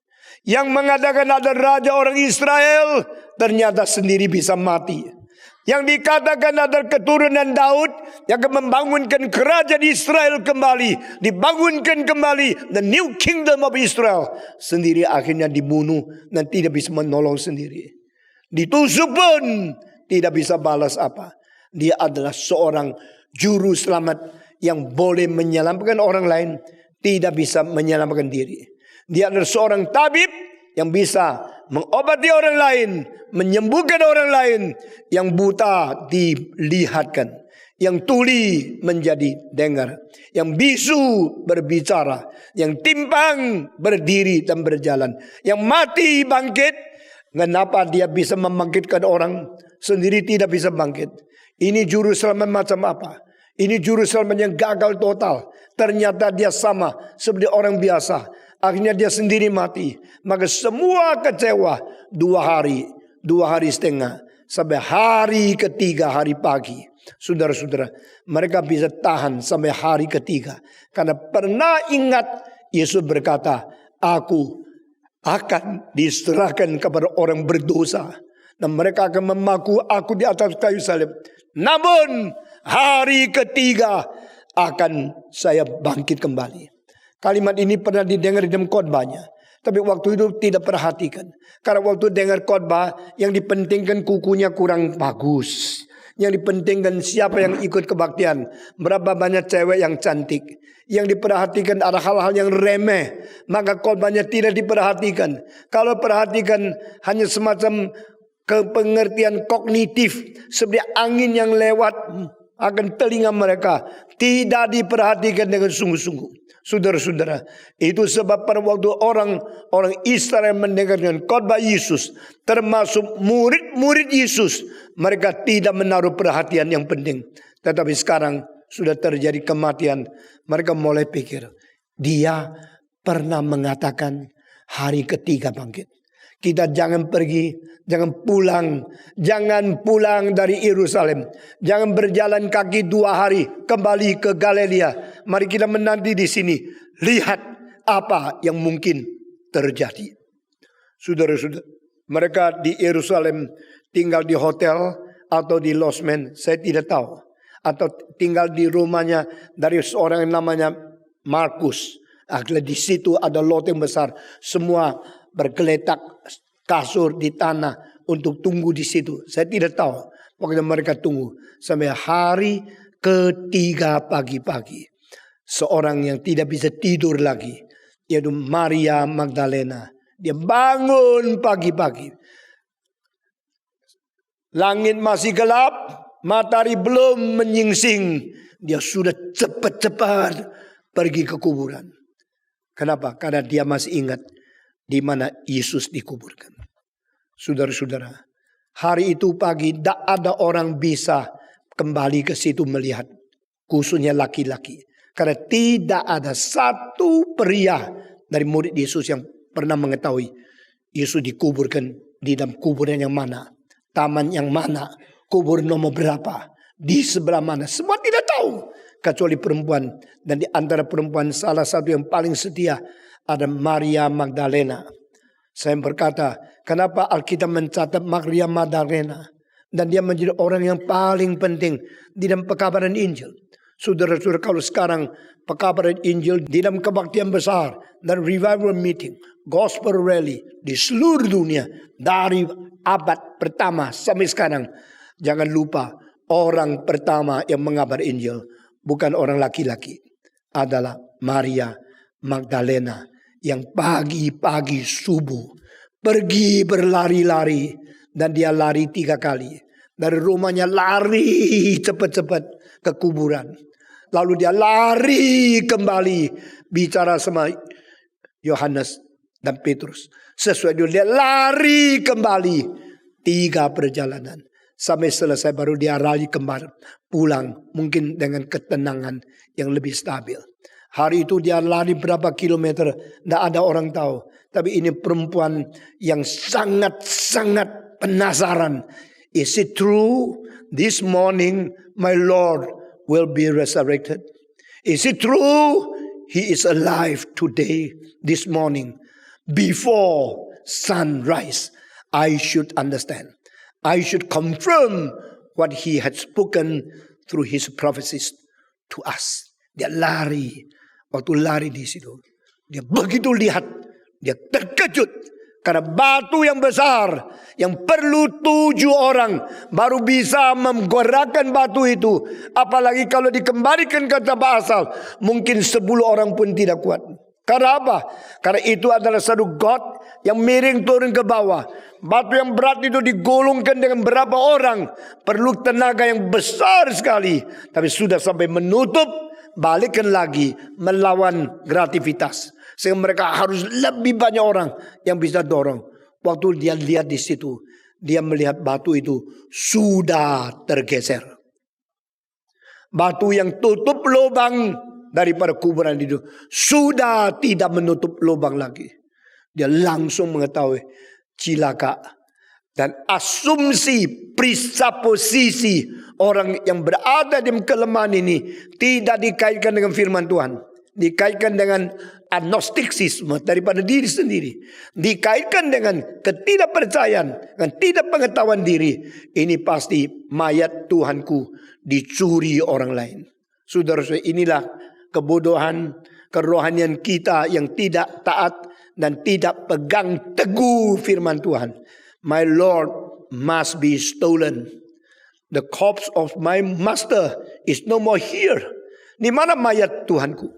Yang mengatakan ada raja orang Israel ternyata sendiri bisa mati. Yang dikatakan ada keturunan Daud yang akan membangunkan kerajaan Israel kembali, dibangunkan kembali, the new kingdom of Israel, sendiri akhirnya dibunuh dan tidak bisa menolong sendiri. Ditusuk pun tidak bisa balas apa. Dia adalah seorang juru selamat yang boleh menyelamatkan orang lain, tidak bisa menyelamatkan diri. Dia adalah seorang tabib yang bisa mengobati orang lain, menyembuhkan orang lain, yang buta dilihatkan, yang tuli menjadi dengar, yang bisu berbicara, yang timpang berdiri dan berjalan, yang mati bangkit. Kenapa dia bisa membangkitkan orang sendiri tidak bisa bangkit? Ini juru selamat macam apa? Ini juru selamat yang gagal total. Ternyata dia sama seperti orang biasa. Akhirnya dia sendiri mati. Maka semua kecewa 2 hari setengah. Sampai hari ketiga, hari pagi. Saudara-saudara, mereka bisa tahan sampai hari ketiga. Karena pernah ingat Yesus berkata, aku akan diserahkan kepada orang berdosa. Dan mereka akan memaku aku di atas kayu salib. Namun hari ketiga akan saya bangkit kembali. Kalimat ini pernah didengar dalam khotbahnya. Tapi waktu itu tidak perhatikan. Karena waktu dengar khotbah yang dipentingkan kukunya kurang bagus. Yang dipentingkan siapa yang ikut kebaktian. Berapa banyak cewek yang cantik. Yang diperhatikan ada hal-hal yang remeh. Maka khotbahnya tidak diperhatikan. Kalau perhatikan hanya semacam kepengertian kognitif. Seperti angin yang lewat akan telinga mereka. Tidak diperhatikan dengan sungguh-sungguh. Saudara-saudara, itu sebab pada waktu orang Israel mendengarkan khotbah Yesus, termasuk murid-murid Yesus, mereka tidak menaruh perhatian yang penting. Tetapi sekarang sudah terjadi kematian, mereka mulai pikir, dia pernah mengatakan hari ketiga bangkit. Kita jangan pergi, jangan pulang dari Yerusalem. Jangan berjalan kaki 2 hari kembali ke Galilea. Mari kita menanti di sini. Lihat apa yang mungkin terjadi. Saudara-saudara, mereka di Yerusalem tinggal di hotel atau di losmen, saya tidak tahu. Atau tinggal di rumahnya dari seorang yang namanya Markus. Akhirnya di situ ada loteng besar. Semua bergeletak kasur di tanah untuk tunggu di situ. Saya tidak tahu. Pokoknya mereka tunggu sampai hari ketiga pagi-pagi. Seorang yang tidak bisa tidur lagi, yaitu Maria Magdalena. Dia bangun pagi-pagi. Langit masih gelap, matahari belum menyingsing. Dia sudah cepat-cepat pergi ke kuburan. Kenapa? Karena dia masih ingat di mana Yesus dikuburkan. Saudara-saudara, hari itu pagi tidak ada orang bisa kembali ke situ melihat. Khususnya laki-laki. Karena tidak ada satu pria dari murid Yesus yang pernah mengetahui Yesus dikuburkan di dalam kuburan yang mana. Taman yang mana. Kubur nomor berapa. Di sebelah mana. Semua tidak tahu. Kecuali perempuan. Dan di antara perempuan salah satu yang paling setia ada Maria Magdalena. Saya berkata, kenapa Alkitab mencatat Maria Magdalena? Dan dia menjadi orang yang paling penting di dalam pekabaran Injil. Saudara-saudara, kalau sekarang pekabaran Injil di dalam kebaktian besar dan revival meeting, gospel rally di seluruh dunia dari abad pertama sampai sekarang, jangan lupa orang pertama yang mengabar Injil bukan orang laki-laki, adalah Maria Magdalena. Yang pagi-pagi subuh pergi berlari-lari. Dan dia lari 3 kali. Dari rumahnya lari cepat-cepat ke kuburan. Lalu dia lari kembali bicara sama Yohanes dan Petrus. Sesuai dia lari kembali 3 perjalanan. Sampai selesai baru dia lari kembali pulang. Mungkin dengan ketenangan yang lebih stabil. Hari itu dia lari berapa kilometer, tidak ada orang tahu. Tapi ini perempuan yang sangat-sangat penasaran. Is it true this morning my Lord will be resurrected? Is it true he is alive today, this morning? Before sunrise, I should understand. I should confirm what he had spoken through his prophecies to us. Dia lari. Waktu lari di situ, dia begitu lihat, dia terkejut karena batu yang besar yang perlu 7 orang baru bisa menggerakkan batu itu. Apalagi kalau dikembalikan ke tempat asal, mungkin 10 orang pun tidak kuat. Karena apa? Karena itu adalah satu got yang miring turun ke bawah. Batu yang berat itu digulungkan dengan berapa orang. Perlu tenaga yang besar sekali. Tapi sudah sampai menutup, balikkan lagi melawan gravitasi. Sehingga mereka harus lebih banyak orang yang bisa dorong. Waktu dia lihat di situ, dia melihat batu itu sudah tergeser. Batu yang tutup lubang daripada kuburan itu sudah tidak menutup lubang lagi. Dia langsung mengetahui cilaka. Dan asumsi presupposisi orang yang berada di kelemahan ini tidak dikaitkan dengan firman Tuhan. Dikaitkan dengan agnostisisme daripada diri sendiri. Dikaitkan dengan ketidakpercayaan, dengan tidak pengetahuan diri. Ini pasti mayat Tuhanku dicuri orang lain. Saudara-saudara, inilah kebodohan kerohanian kita yang tidak taat dan tidak pegang teguh firman Tuhan. My Lord must be stolen. The corpse of my master is no more here. Di mana mayat Tuhanku?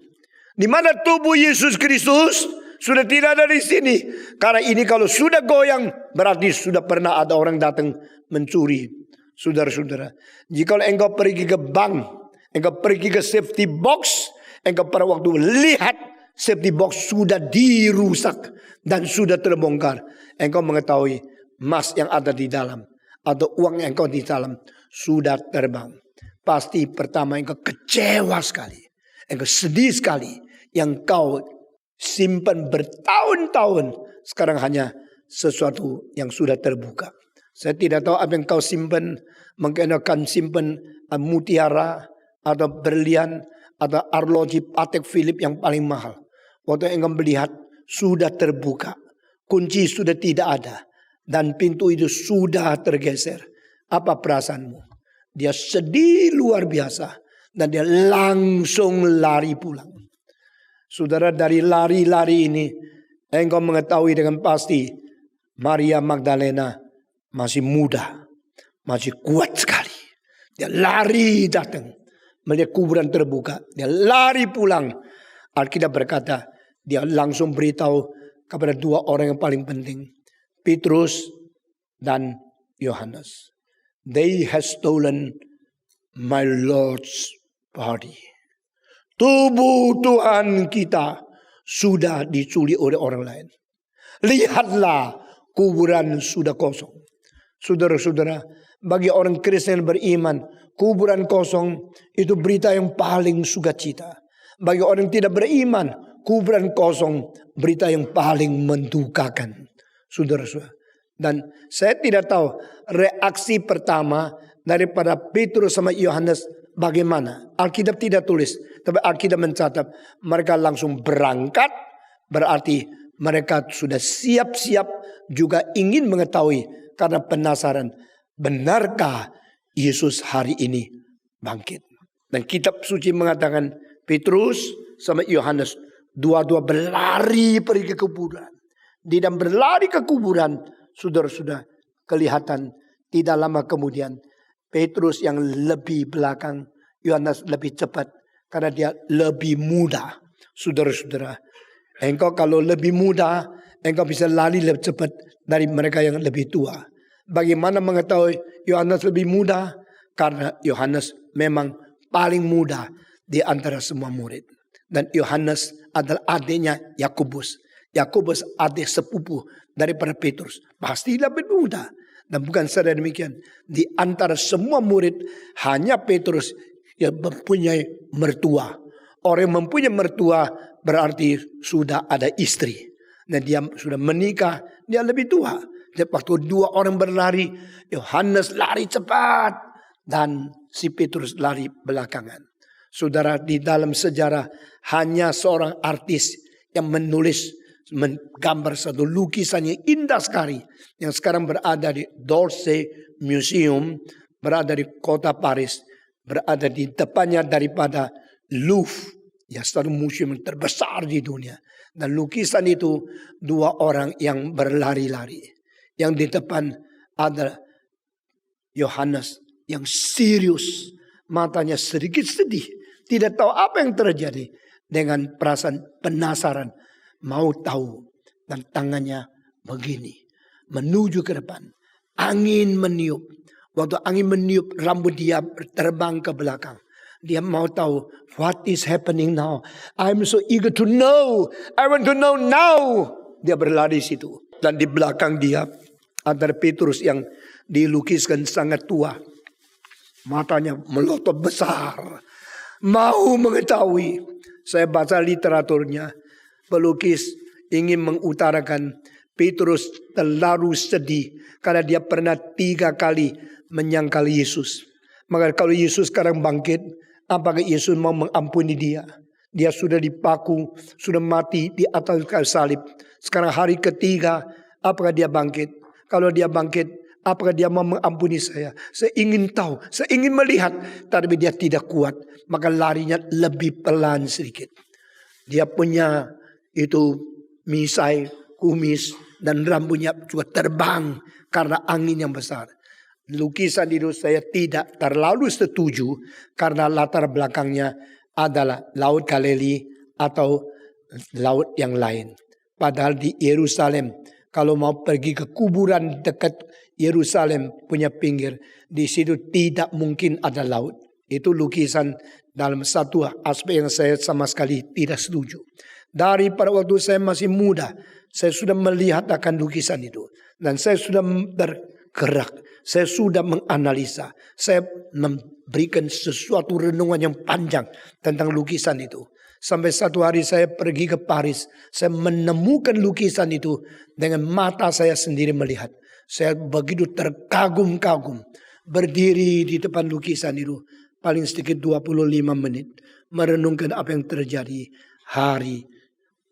Di mana tubuh Yesus Kristus? Sudah tidak ada di sini. Karena ini kalau sudah goyang, berarti sudah pernah ada orang datang mencuri. Saudara-saudara, jika engkau pergi ke bank, engkau pergi ke safety box, engkau pada waktu lihat safety box sudah dirusak dan sudah terbongkar, engkau mengetahui emas yang ada di dalam atau uang yang engkau di dalam sudah terbang. Pasti pertama engkau kecewa sekali, engkau sedih sekali, yang kau simpan bertahun-tahun sekarang hanya sesuatu yang sudah terbuka. Saya tidak tahu apa yang kau simpan. Mungkin akan simpan mutiara atau berlian atau arloji Patek Philippe yang paling mahal. Waktu engkau melihat sudah terbuka, kunci sudah tidak ada, dan pintu itu sudah tergeser. Apa perasaanmu? Dia sedih luar biasa dan dia langsung lari pulang. Saudara, dari lari-lari ini engkau mengetahui dengan pasti Maria Magdalena masih muda, masih kuat sekali. Dia lari datang, melihat kuburan terbuka, dia lari pulang. Alkitab berkata, dia langsung beritahu kepada dua orang yang paling penting, Petrus dan Yohanes. They have stolen my Lord's body. Tubuh Tuhan kita sudah dicuri oleh orang lain. Lihatlah, kuburan sudah kosong. Saudara-saudara, bagi orang Kristen beriman, kuburan kosong itu berita yang paling sukacita. Bagi orang tidak beriman, kuburan kosong berita yang paling mendukakan. Saudara-saudara, dan saya tidak tahu reaksi pertama daripada Petrus sama Yohanes bagaimana. Alkitab tidak tulis, tapi Alkitab mencatat mereka langsung berangkat. Berarti mereka sudah siap-siap juga ingin mengetahui karena penasaran, benarkah Yesus hari ini bangkit? Dan kitab suci mengatakan Petrus sama Yohanes dua-dua berlari pergi ke kuburan. Di dalam berlari ke kuburan, saudara-saudara, kelihatan tidak lama kemudian Petrus yang lebih belakang, Yohanes lebih cepat karena dia lebih muda. Saudara-saudara, engkau kalau lebih muda, engkau bisa lari lebih cepat dari mereka yang lebih tua. Bagaimana mengetahui Yohanes lebih muda? Karena Yohanes memang paling muda di antara semua murid. Dan Yohanes adalah adiknya Yakobus. Yakobus adik sepupu daripada Petrus. Pasti lebih muda. Dan bukan saja demikian. Di antara semua murid, hanya Petrus yang mempunyai mertua. Orang yang mempunyai mertua berarti sudah ada istri. Dan dia sudah menikah, dia lebih tua. Jadi waktu dua orang berlari, Yohanes lari cepat dan si Petrus lari belakangan. Saudara, di dalam sejarah hanya seorang artis yang menulis, menggambar satu lukisan yang indah sekali yang sekarang berada di d'Orsay Museum, berada di kota Paris, berada di depannya daripada Louvre, ya satu museum yang terbesar di dunia. Dan lukisan itu dua orang yang berlari-lari. Yang di depan ada Yohanes yang serius, matanya sedikit sedih, tidak tahu apa yang terjadi. dengan perasaan penasaran, mau tahu. Dan tangannya begini, menuju ke depan. Angin meniup. Waktu angin meniup, rambut dia terbang ke belakang. Dia mau tahu, what is happening now? I'm so eager to know. I want to know now. Dia berlari di situ. Dan di belakang dia ada Petrus yang dilukiskan sangat tua. Matanya melotot besar. Mau mengetahui. Saya baca literaturnya. Pelukis ingin mengutarakan Petrus terlalu sedih. Karena dia pernah 3 kali menyangkal Yesus. Maka kalau Yesus sekarang bangkit, apakah Yesus mau mengampuni dia? Dia sudah dipaku, sudah mati di atas kayu salib. Sekarang hari ketiga, apakah dia bangkit? Kalau dia bangkit, apakah dia mau mengampuni saya? Saya ingin tahu, saya ingin melihat. Tapi dia tidak kuat, maka larinya lebih pelan sedikit. Dia punya itu misai, kumis, dan rambutnya juga terbang karena angin yang besar. Lukisan itu saya tidak terlalu setuju karena latar belakangnya adalah Laut Galilea atau laut yang lain. Padahal di Yerusalem, kalau mau pergi ke kuburan dekat Yerusalem punya pinggir, di situ tidak mungkin ada laut. Itu lukisan dalam satu aspek yang saya sama sekali tidak setuju. Dari pada waktu saya masih muda, saya sudah melihat akan lukisan itu. Dan saya sudah bergerak. Saya sudah menganalisa. Saya memberikan sesuatu renungan yang panjang tentang lukisan itu. Sampai satu hari saya pergi ke Paris. Saya menemukan lukisan itu dengan mata saya sendiri melihat. Saya begitu terkagum-kagum. Berdiri di depan lukisan itu. Paling sedikit 25 menit. Merenungkan apa yang terjadi hari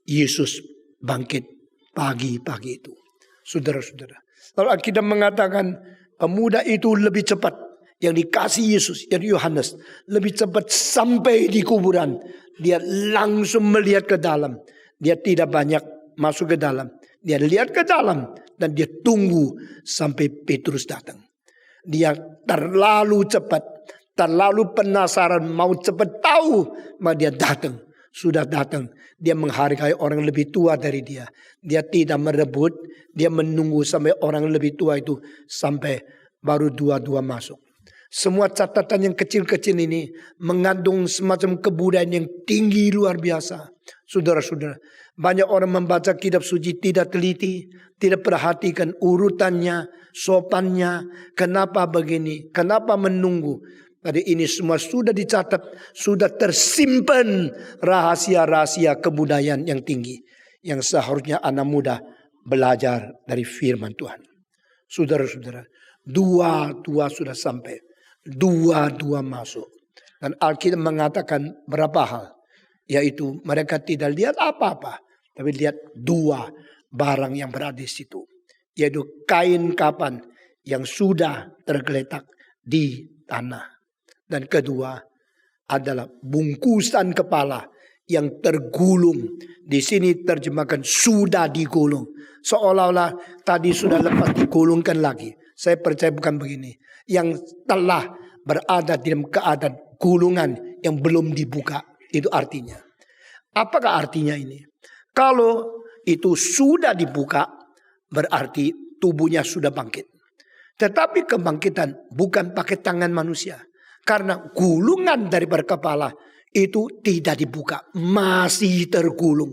Yesus bangkit pagi-pagi itu. Saudara-saudara. Lalu Alkitab mengatakan pemuda itu lebih cepat. Yang dikasih Yesus, yang Yohanes. Lebih cepat sampai di kuburan. Dia langsung melihat ke dalam. Dia tidak banyak masuk ke dalam. Dia lihat ke dalam. Dan dia tunggu sampai Petrus datang. Dia terlalu cepat. Terlalu penasaran. Mau cepat tahu. Maka dia datang. Sudah datang. Dia menghargai orang lebih tua dari dia. Dia tidak merebut. Dia menunggu sampai orang lebih tua itu. Sampai baru dua-dua masuk. Semua catatan yang kecil-kecil ini mengandung semacam kebudayaan yang tinggi luar biasa. Saudara-saudara, banyak orang membaca kitab suci tidak teliti, tidak perhatikan urutannya, sopannya, kenapa begini, kenapa menunggu. Tadi ini semua sudah dicatat, sudah tersimpan rahasia-rahasia kebudayaan yang tinggi. Yang seharusnya anak muda belajar dari firman Tuhan. Saudara-saudara, dua-dua sudah sampai. Dua-dua masuk. Dan Alkitab mengatakan berapa hal. Yaitu mereka tidak lihat apa-apa. Tapi lihat 2 barang yang berada di situ. Yaitu kain kapan yang sudah tergeletak di tanah. Dan kedua adalah bungkusan kepala yang tergulung. Di sini terjemahkan sudah digulung. Seolah-olah tadi sudah lepas digulungkan lagi. Saya percaya bukan begini. Yang telah berada dalam keadaan gulungan yang belum dibuka. Itu artinya. Apakah artinya ini? Kalau itu sudah dibuka, berarti tubuhnya sudah bangkit. Tetapi kebangkitan bukan pakai tangan manusia. Karena gulungan daripada kepala itu tidak dibuka. Masih tergulung.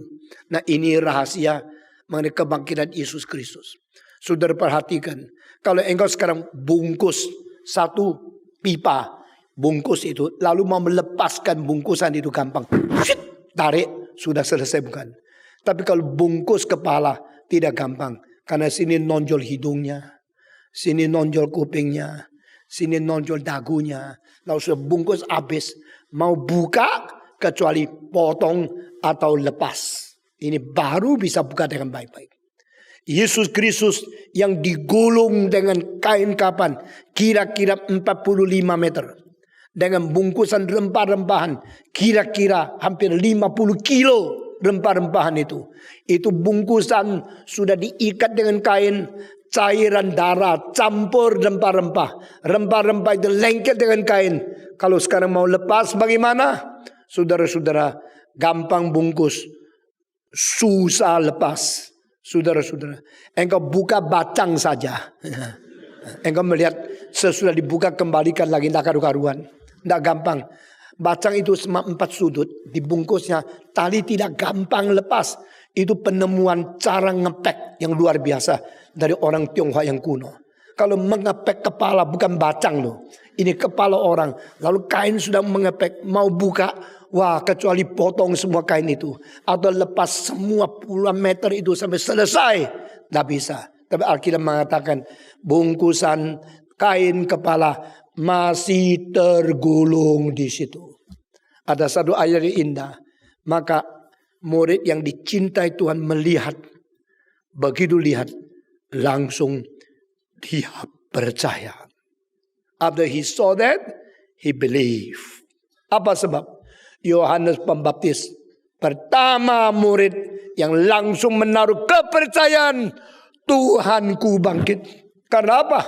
Nah ini rahasia mengenai kebangkitan Yesus Kristus. Saudara perhatikan. Kalau engkau sekarang bungkus 1 pipa. Bungkus itu. Lalu mau melepaskan bungkusan itu gampang. Tarik. Sudah selesai bukan. Tapi kalau bungkus kepala tidak gampang. Karena sini nonjol hidungnya. Sini nonjol kupingnya. Sini nonjol dagunya. Lalu sudah bungkus habis. Mau buka kecuali potong atau lepas. Ini baru bisa buka dengan baik-baik. Yesus Kristus yang digulung dengan kain kapan kira-kira 45 meter. Dengan bungkusan rempah-rempahan kira-kira hampir 50 kilo rempah-rempahan itu. Itu bungkusan sudah diikat dengan kain, cairan darah campur rempah-rempah. Rempah-rempah itu lengket dengan kain. Kalau sekarang mau lepas bagaimana? saudara-saudara, gampang bungkus, susah lepas. Saudara-saudara, engkau buka batang saja. Engkau melihat sesudah dibuka kembalikan lagi, tidak karu-karuan. Tidak gampang. Batang itu 4 sudut, dibungkusnya, tali tidak gampang lepas. Itu penemuan cara ngepek yang luar biasa dari orang Tionghoa yang kuno. Kalau mengepek kepala bukan batang loh. Ini kepala orang. Lalu kain sudah mengepek, mau buka. Wah, kecuali potong semua kain itu. Atau lepas semua puluhan meter itu sampai selesai. Tidak bisa. Tapi Alkitab mengatakan bungkusan kain kepala masih tergulung di situ. Ada satu ayat yang indah. Maka murid yang dicintai Tuhan melihat. Begitu lihat, langsung dia percaya. After he saw that, he believed. Apa sebab? Yohanes Pembaptis pertama murid yang langsung menaruh kepercayaan, Tuhanku bangkit. Karena apa?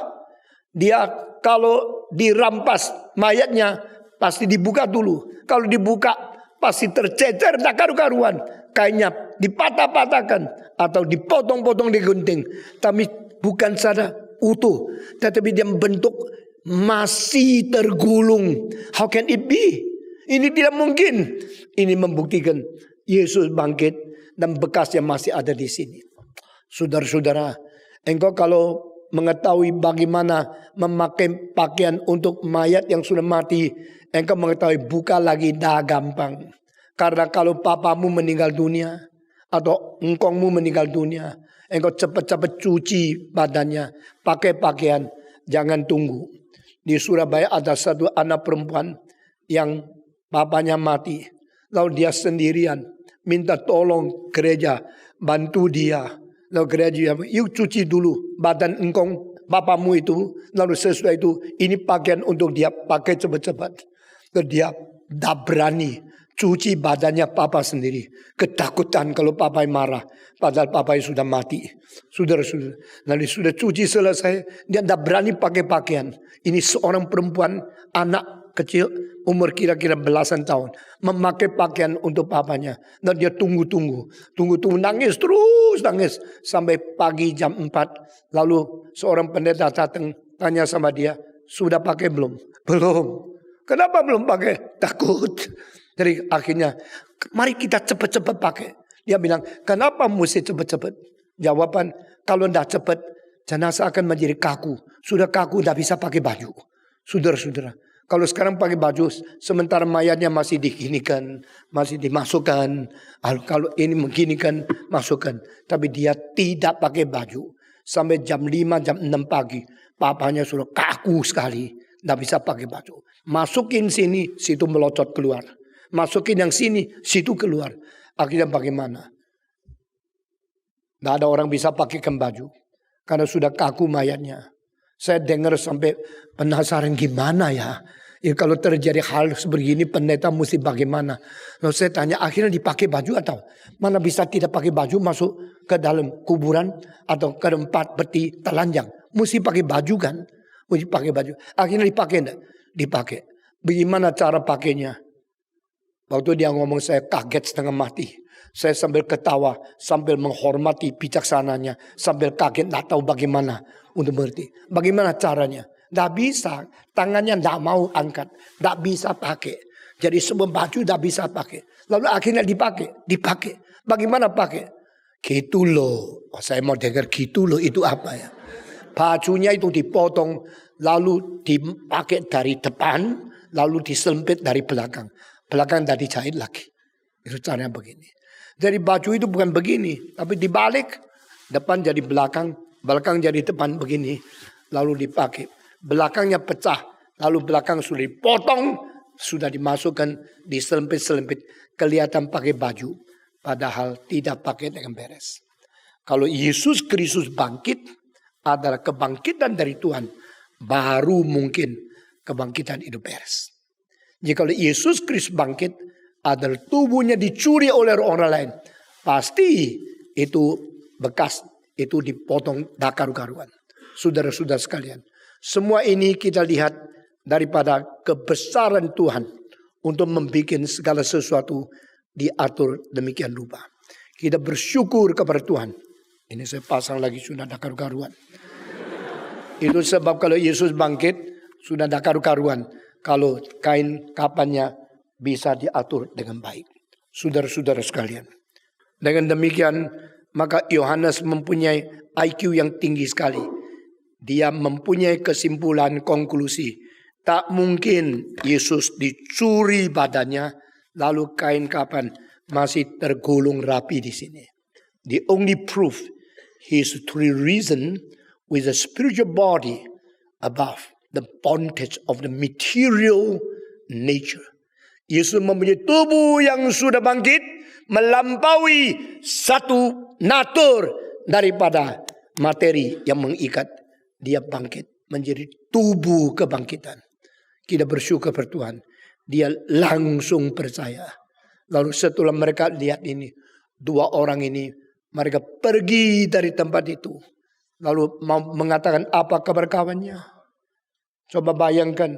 Dia kalau dirampas mayatnya pasti dibuka dulu. Kalau dibuka pasti tercecer, tak karu-karuan. Kainnya dipatah-patahkan atau dipotong-potong, digunting. Tapi bukan saja utuh, tetapi dia bentuk masih tergulung. How can it be? Ini tidak mungkin. Ini membuktikan Yesus bangkit dan bekasnya masih ada di sini. Saudara-saudara, engkau kalau mengetahui bagaimana memakai pakaian untuk mayat yang sudah mati, engkau mengetahui buka lagi dah gampang. Karena kalau papamu meninggal dunia atau engkongmu meninggal dunia, engkau cepat-cepat cuci badannya, pakai pakaian, jangan tunggu. Di Surabaya ada satu anak perempuan yang papanya mati. Lalu dia sendirian. Minta tolong gereja. Bantu dia. Lalu gereja, yuk cuci dulu badan engkau, bapamu itu. Lalu sesudah itu, ini pakaian untuk dia pakai cepat-cepat. Lalu dia tidak berani cuci badannya papa sendiri. Ketakutan kalau papa marah. Padahal papa sudah mati. Saudara-saudara. Lalu sudah cuci selesai. Dia tidak berani pakai pakaian. Ini seorang perempuan, anak kecil, umur kira-kira belasan tahun, memakai pakaian untuk papanya. Dan dia tunggu-tunggu, nangis terus nangis sampai pagi jam 4. Lalu seorang pendeta datang, tanya sama dia, sudah pakai belum? Belum. Kenapa belum pakai? Takut. Jadi akhirnya, mari kita cepat-cepat pakai. Dia bilang, kenapa mesti cepat-cepat? Jawaban, kalau tidak cepat, jenazah akan menjadi kaku. Sudah kaku, tidak bisa pakai baju. Saudara-saudara, kalau sekarang pakai baju, sementara mayatnya masih diginikan, masih dimasukkan. Kalau ini mengginikan, masukkan. Tapi dia tidak pakai baju. Sampai jam 5, jam 6 pagi, papanya sudah kaku sekali. Tidak bisa pakai baju. Masukin sini, situ melocot keluar. Masukin yang sini, situ keluar. Akhirnya bagaimana? Tidak ada orang bisa pakaikan baju. Karena sudah kaku mayatnya. Saya dengar sampai penasaran gimana ya. Ya kalau terjadi hal seperti ini pendeta mesti bagaimana. Lalu saya tanya akhirnya dipakai baju atau mana bisa tidak pakai baju masuk ke dalam kuburan atau ke tempat peti telanjang. Mesti pakai baju kan. Mesti pakai baju. Akhirnya dipakai enggak? Dipakai. Bagaimana cara pakainya? Waktu dia ngomong saya kaget setengah mati. Saya sambil ketawa, sambil menghormati bijaksananya, sambil kaget tidak tahu bagaimana untuk mengerti. Bagaimana caranya? Tidak bisa, tangannya tidak mau angkat, tidak bisa pakai. Jadi semua baju tidak bisa pakai. Lalu akhirnya dipakai. Bagaimana pakai? Gitu loh. Oh, saya mau dengar gitu loh itu apa ya? Bajunya itu dipotong, lalu dipakai dari depan, lalu disempit dari belakang. Belakang tidak dijahit lagi. Itu caranya begini. Jadi baju itu bukan begini, tapi dibalik. Depan jadi belakang, belakang jadi depan begini. Lalu dipakai. Belakangnya pecah, lalu belakang sudah dipotong, sudah dimasukkan, diselempit-selempit. Kelihatan pakai baju, padahal tidak pakai dengan beres. Kalau Yesus Kristus bangkit, adalah kebangkitan dari Tuhan. Baru mungkin kebangkitan itu beres. Jika Yesus Kristus bangkit, adalah tubuhnya dicuri oleh orang lain. Pasti itu bekas, itu dipotong dakar-karuan. Saudara-saudara sekalian. Semua ini kita lihat daripada kebesaran Tuhan. untuk membuat segala sesuatu diatur demikian rupa. Kita bersyukur kepada Tuhan. Ini saya pasang lagi sudah ada karu-karuan. Itu sebab kalau Yesus bangkit sudah ada karu-karuan. Kalau kain kapannya bisa diatur dengan baik. Saudara-saudara sekalian. Dengan demikian maka Yohanes mempunyai IQ yang tinggi sekali. Dia mempunyai kesimpulan konklusi. Tak mungkin Yesus dicuri badannya lalu kain kapan masih tergulung rapi di sini. The only proof he is truly risen with a spiritual body above the bondage of the material nature. Yesus mempunyai tubuh yang sudah bangkit melampaui satu natur daripada materi yang mengikat. Dia bangkit menjadi tubuh kebangkitan. Kita bersyukur kepada Tuhan. Dia langsung percaya. Lalu setelah mereka lihat ini, dua orang ini, mereka pergi dari tempat itu. Lalu mau mengatakan apa kabar kawannya? Coba bayangkan,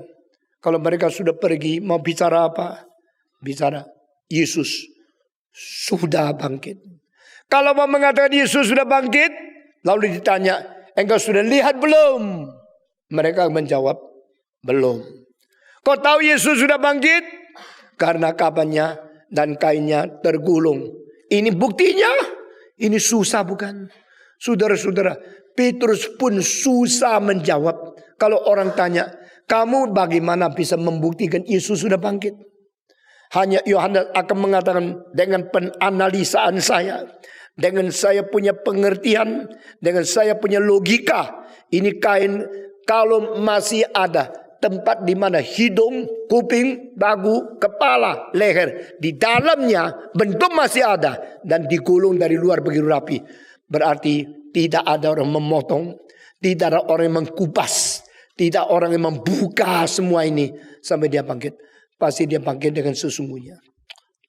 kalau mereka sudah pergi, mau bicara apa? Bicara, Yesus sudah bangkit. Kalau mau mengatakan Yesus sudah bangkit, lalu ditanya, engkau sudah lihat belum? Mereka menjawab, belum. Kau tahu Yesus sudah bangkit? Karena kapannya dan kainnya tergulung. Ini buktinya. Ini susah bukan? Saudara-saudara, Petrus pun susah menjawab. Kalau orang tanya, kamu bagaimana bisa membuktikan Yesus sudah bangkit? Hanya Yohanes akan mengatakan dengan penanalisaan saya. Dengan saya punya pengertian. Dengan saya punya logika. Ini kain kalau masih ada tempat di mana hidung, kuping, dagu, kepala, leher. Di dalamnya bentuk masih ada. Dan digulung dari luar begitu rapi. Berarti tidak ada orang memotong. Tidak ada orang yang mengkupas. Tidak orang yang membuka semua ini. Sampai dia bangkit. Pasti dia bangkit dengan sesungguhnya.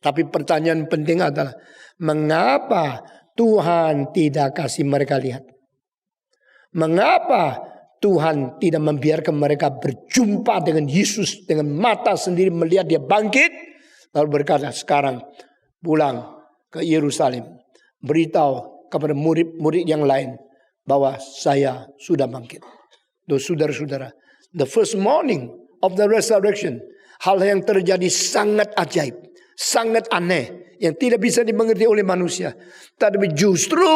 Tapi pertanyaan penting adalah. Mengapa Tuhan tidak kasih mereka lihat? Mengapa Tuhan tidak membiarkan mereka berjumpa dengan Yesus dengan mata sendiri melihat dia bangkit. Lalu berkata sekarang pulang ke Yerusalem. Beritahu kepada murid-murid yang lain bahwa saya sudah bangkit. Tuh saudara-saudara. The first morning of the resurrection. Hal yang terjadi sangat ajaib. Sangat aneh. Yang tidak bisa dimengerti oleh manusia. Tapi justru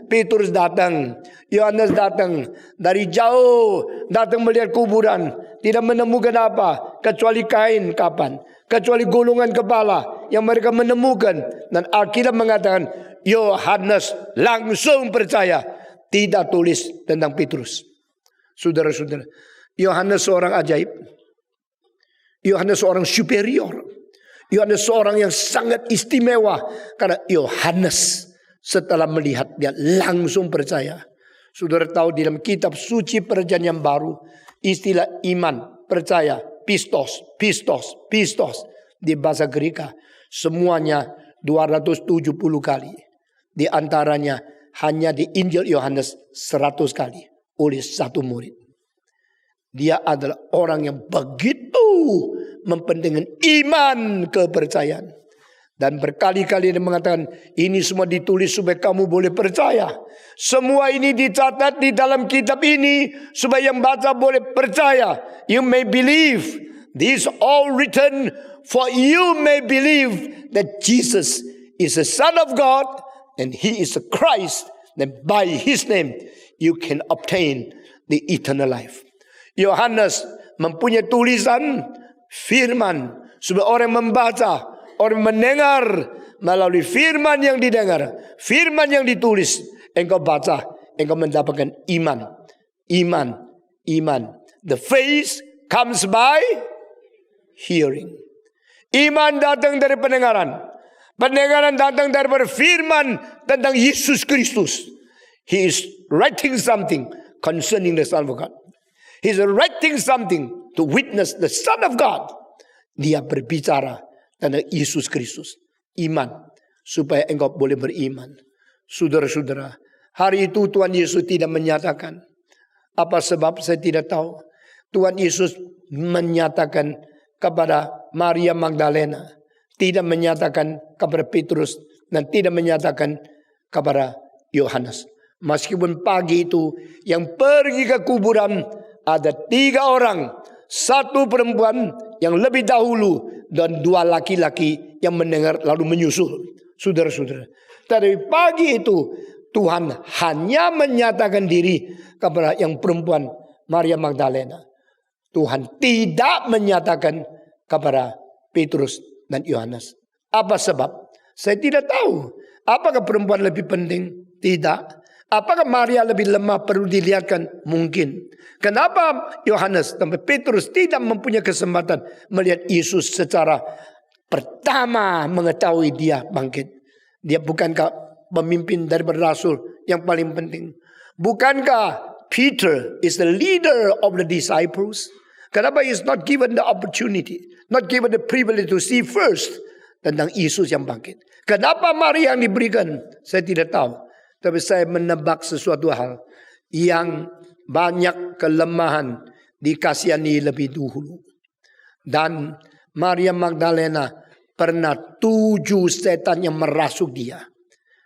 Petrus datang. Yohanes datang. Dari jauh datang melihat kuburan. Tidak menemukan apa. Kecuali kain kapan. Kecuali golongan kepala. Yang mereka menemukan. Dan Alkitab mengatakan. Yohanes langsung percaya. Tidak tulis tentang Petrus. Saudara-saudara. Yohanes seorang ajaib. Yohanes seorang superior. Yohanes seorang yang sangat istimewa. Karena Yohanes setelah melihat dia langsung percaya. Saudara tahu di dalam kitab suci perjanjian baru. Istilah iman, percaya, pistos, pistos, pistos. Di bahasa Greka semuanya 270 kali. Di antaranya hanya di Injil Yohanes 100 kali. Oleh satu murid. Dia adalah orang yang begitu mempentingkan iman kepercayaan. Dan berkali-kali dia mengatakan, ini semua ditulis supaya kamu boleh percaya. Semua ini dicatat di dalam kitab ini supaya yang baca boleh percaya. You may believe. This all written for you may believe that Jesus is the Son of God and He is the Christ. And by His name you can obtain the eternal life. Yohanes mempunyai tulisan firman supaya orang membaca, orang mendengar melalui firman yang didengar, firman yang ditulis, engkau baca, engkau mendapatkan iman, iman, iman. The faith comes by hearing. Iman datang dari pendengaran. Pendengaran datang daripada firman tentang Yesus Kristus. He is writing something concerning the Son of God. He is writing something to witness the Son of God. Dia berbicara tentang Yesus Kristus. Iman. Supaya engkau boleh beriman. Saudara-saudara. Hari itu Tuhan Yesus tidak menyatakan. Apa sebab saya tidak tahu. Tuhan Yesus menyatakan kepada Maria Magdalena tidak menyatakan kepada Petrus dan tidak menyatakan kepada Yohanes. Meskipun pagi itu yang pergi ke kuburan ada 3 orang. 1 perempuan yang lebih dahulu dan 2 laki-laki yang mendengar lalu menyusul. Saudara-saudara. Tapi pagi itu Tuhan hanya menyatakan diri kepada yang perempuan Maria Magdalena. Tuhan tidak menyatakan kepada Petrus dan Yohanes. Apa sebab? Saya tidak tahu. Apakah perempuan lebih penting? Tidak. Apakah Maria lebih lemah perlu dilihatkan? Mungkin. Kenapa Yohanes dan Petrus tidak mempunyai kesempatan melihat Yesus secara pertama mengetahui dia bangkit? Dia bukankah pemimpin dari rasul yang paling penting? Bukankah Peter is the leader of the disciples? Kenapa he is not given the opportunity, not given the privilege to see first tentang Yesus yang bangkit? Kenapa Maria yang diberikan? Saya tidak tahu. Tapi saya menebak sesuatu hal yang banyak kelemahan dikasihani lebih dulu. Dan Maria Magdalena pernah 7 setan yang merasuk dia.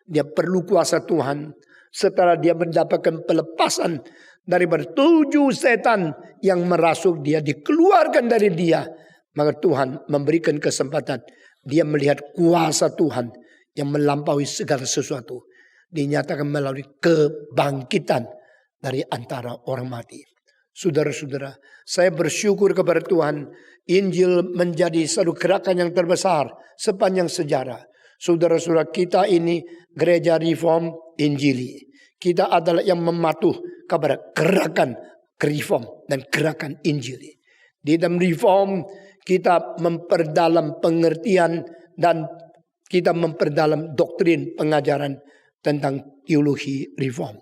Dia perlu kuasa Tuhan. Setelah dia mendapatkan pelepasan daripada 7 setan yang merasuk dia, dikeluarkan dari dia, maka Tuhan memberikan kesempatan dia melihat kuasa Tuhan yang melampaui segala sesuatu. Dinyatakan melalui kebangkitan dari antara orang mati. Saudara-saudara, saya bersyukur kepada Tuhan. Injil menjadi satu gerakan yang terbesar sepanjang sejarah. Saudara-saudara, kita ini gereja reform Injili. Kita adalah yang mematuh kepada gerakan reform dan gerakan Injili. Di dalam reform kita memperdalam pengertian dan kita memperdalam doktrin pengajaran tentang teologi reform.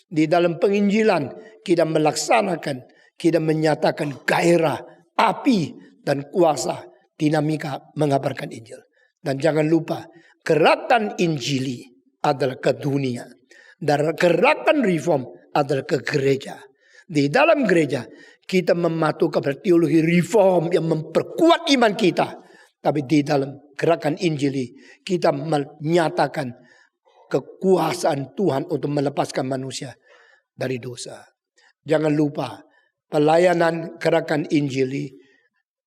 Di dalam penginjilan kita melaksanakan, kita menyatakan gairah, api dan kuasa dinamika mengabarkan Injil. Dan jangan lupa gerakan Injili adalah ke dunia. Dan gerakan reform adalah ke gereja. Di dalam gereja kita mematuhi kepada teologi reform yang memperkuat iman kita. Tapi di dalam gerakan Injili kita menyatakan kekuasaan Tuhan untuk melepaskan manusia dari dosa. Jangan lupa pelayanan gerakan Injili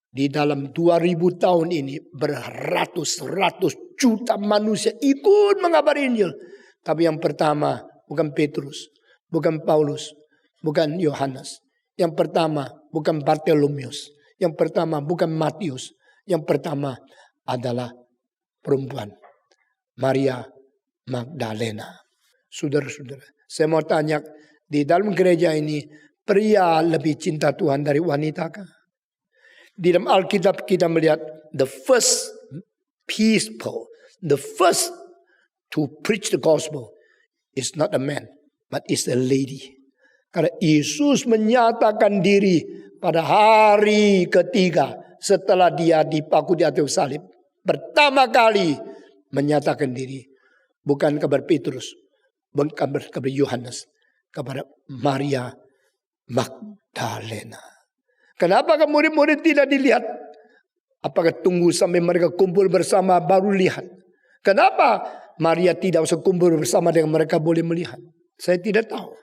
di dalam 2000 tahun ini beratus-ratus juta manusia ikut mengabari Injil. Tapi yang pertama bukan Petrus, bukan Paulus, bukan Yohanes. Yang pertama bukan Bartolomeus. Yang pertama bukan Matius. Yang pertama adalah perempuan Maria Magdalena. Saudara-saudara, saya mau tanya, di dalam gereja ini pria lebih cinta Tuhan dari wanita kah? Di dalam Alkitab kita melihat the first people, the first to preach the gospel is not a man, but is a lady. Karena Yesus menyatakan diri pada hari ketiga setelah dia dipaku di atas salib. Pertama kali menyatakan diri. Bukan kepada Petrus, bukan kepada Yohanes, kepada Maria Magdalena. Kenapa murid-murid tidak dilihat? Apakah tunggu sampai mereka kumpul bersama baru lihat? Kenapa Maria tidak usah kumpul bersama dengan mereka boleh melihat? Saya tidak tahu.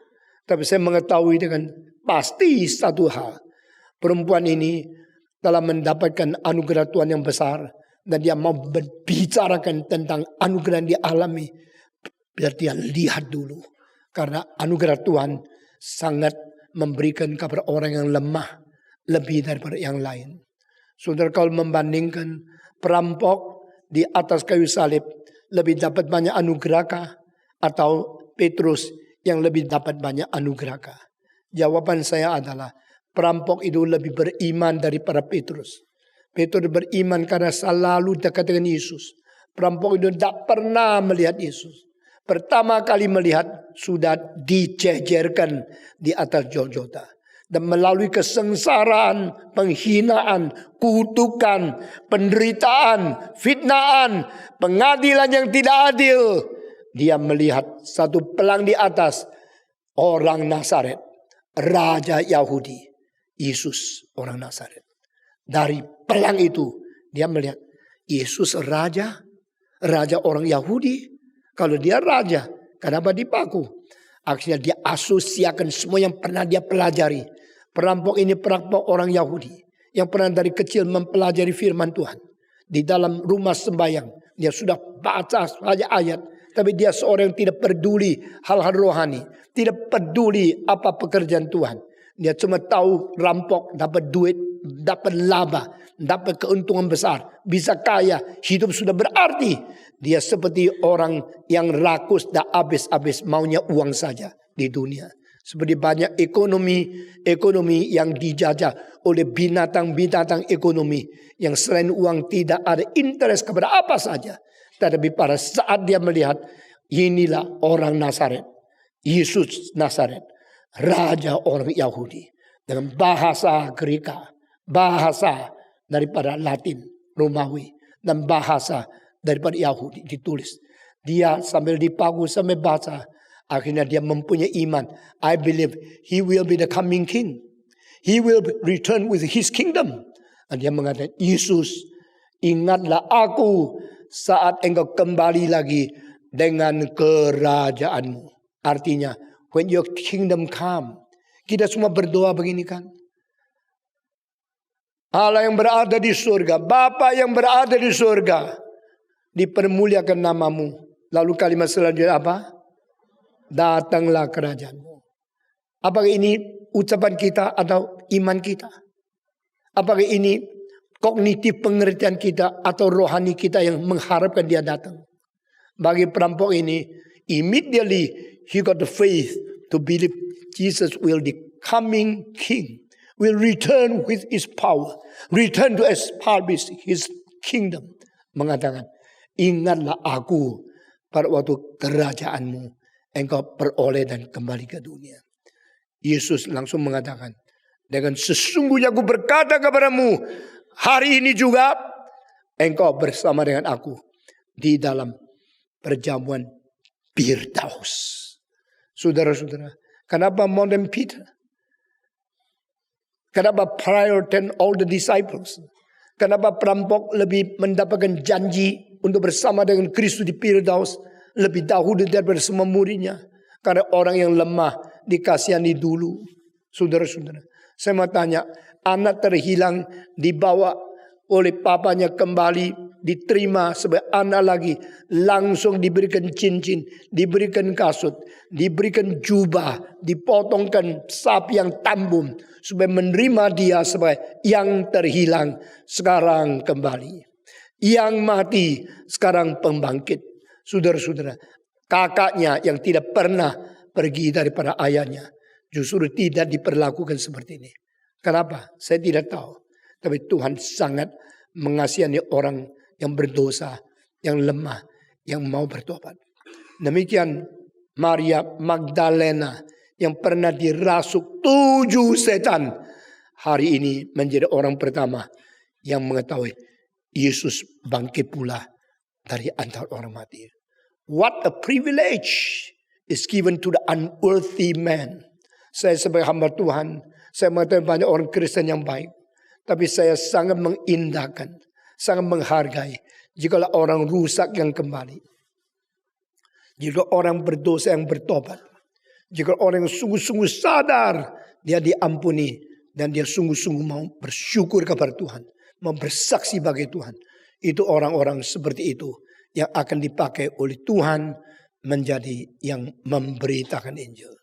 Tapi saya mengetahui dengan pasti satu hal. Perempuan ini telah mendapatkan anugerah Tuhan yang besar. Dan dia mau berbicarakan tentang anugerah yang dialami. Biar dia lihat dulu. Karena anugerah Tuhan sangat memberikan kepada orang yang lemah. Lebih daripada yang lain. Saudara, kalau membandingkan perampok di atas kayu salib. Lebih dapat banyak anugerah atau Petrus yang lebih dapat banyak anugerah? Jawaban saya adalah perampok itu lebih beriman daripada Petrus. Petrus beriman karena selalu dekat dengan Yesus. Perampok itu tidak pernah melihat Yesus. Pertama kali melihat sudah dijejerkan di atas Golgota. Dan melalui kesengsaraan, penghinaan, kutukan, penderitaan, fitnaan, pengadilan yang tidak adil. Dia melihat satu pelang di atas orang Nazaret, Raja Yahudi, Yesus orang Nazaret. Dari pelang itu Dia melihat Yesus raja orang Yahudi. Kalau dia raja, kenapa dipaku? Akhirnya dia asosiasikan semua yang pernah dia pelajari. Perampok ini perampok orang Yahudi yang pernah dari kecil mempelajari firman Tuhan. Di dalam rumah sembahyang dia sudah baca saja ayat, tapi dia seorang yang tidak peduli hal-hal rohani, tidak peduli apa pekerjaan Tuhan. Dia cuma tahu rampok, dapat duit, dapat laba, dapat keuntungan besar, bisa kaya, hidup sudah berarti. Dia seperti orang yang rakus dan habis-habis maunya uang saja di dunia. Seperti banyak ekonomi yang dijajah oleh binatang-binatang ekonomi yang selain uang tidak ada interest kepada apa saja. Tetapi pada saat dia melihat inilah orang Nazaret, Yesus Nazaret, raja orang Yahudi dengan bahasa Greka, bahasa daripada Latin, Romawi, dan bahasa daripada Yahudi ditulis. Dia sambil dipaku sambil baca. Akhirnya dia mempunyai iman. I believe he will be the coming king. He will return with his kingdom. Dan dia mengatakan, Yesus, ingatlah aku saat engkau kembali lagi dengan kerajaanmu. Artinya, when your kingdom come. Kita semua berdoa begini kan. Allah yang berada di surga, Bapa yang berada di surga, dipermuliakan namamu. Lalu kalimat selanjutnya apa? Datanglah kerajaanmu. Apakah ini ucapan kita atau iman kita? Apakah ini kognitif pengertian kita atau rohani kita yang mengharapkan dia datang? Bagi perampok ini, immediately he got the faith to believe Jesus will be coming king, will return with his power, return to establish his kingdom. Mengatakan, ingatlah aku pada waktu kerajaanmu engkau peroleh dan kembali ke dunia. Yesus langsung mengatakan, dengan sesungguhnya aku berkata kepadamu, hari ini juga engkau bersama dengan aku di dalam perjamuan Firdaus. Saudara-saudara, kenapa more than Peter? Kenapa prior than all the disciples? Kenapa perampok lebih mendapatkan janji untuk bersama dengan Kristus di Firdaus lebih dahulu daripada semua muridnya? Karena orang yang lemah dikasihani dulu. Saudara-saudara, saya mau tanya, anak terhilang dibawa oleh papanya kembali, diterima sebagai anak lagi, langsung diberikan cincin, diberikan kasut, diberikan jubah, dipotongkan sapi yang tambun supaya menerima dia sebagai yang terhilang sekarang kembali, yang mati sekarang pembangkit. Saudara-saudara, kakaknya yang tidak pernah pergi daripada ayahnya justru tidak diperlakukan seperti ini. Kenapa? Saya tidak tahu. Tapi Tuhan sangat mengasihani orang yang berdosa, yang lemah, yang mau bertobat. Demikian Maria Magdalena yang pernah dirasuk 7 setan, hari ini menjadi orang pertama yang mengetahui Yesus bangkit pula dari antara orang mati. What a privilege is given to the unworthy man. Saya sebagai hamba Tuhan, saya mengetahui banyak orang Kristen yang baik. Tapi saya sangat mengindahkan, sangat menghargai jikalau orang rusak yang kembali. Jika orang berdosa yang bertobat. Jika orang yang sungguh-sungguh sadar dia diampuni. Dan dia sungguh-sungguh mau bersyukur kepada Tuhan. Mau bersaksi bagi Tuhan. Itu orang-orang seperti itu yang akan dipakai oleh Tuhan menjadi yang memberitakan Injil.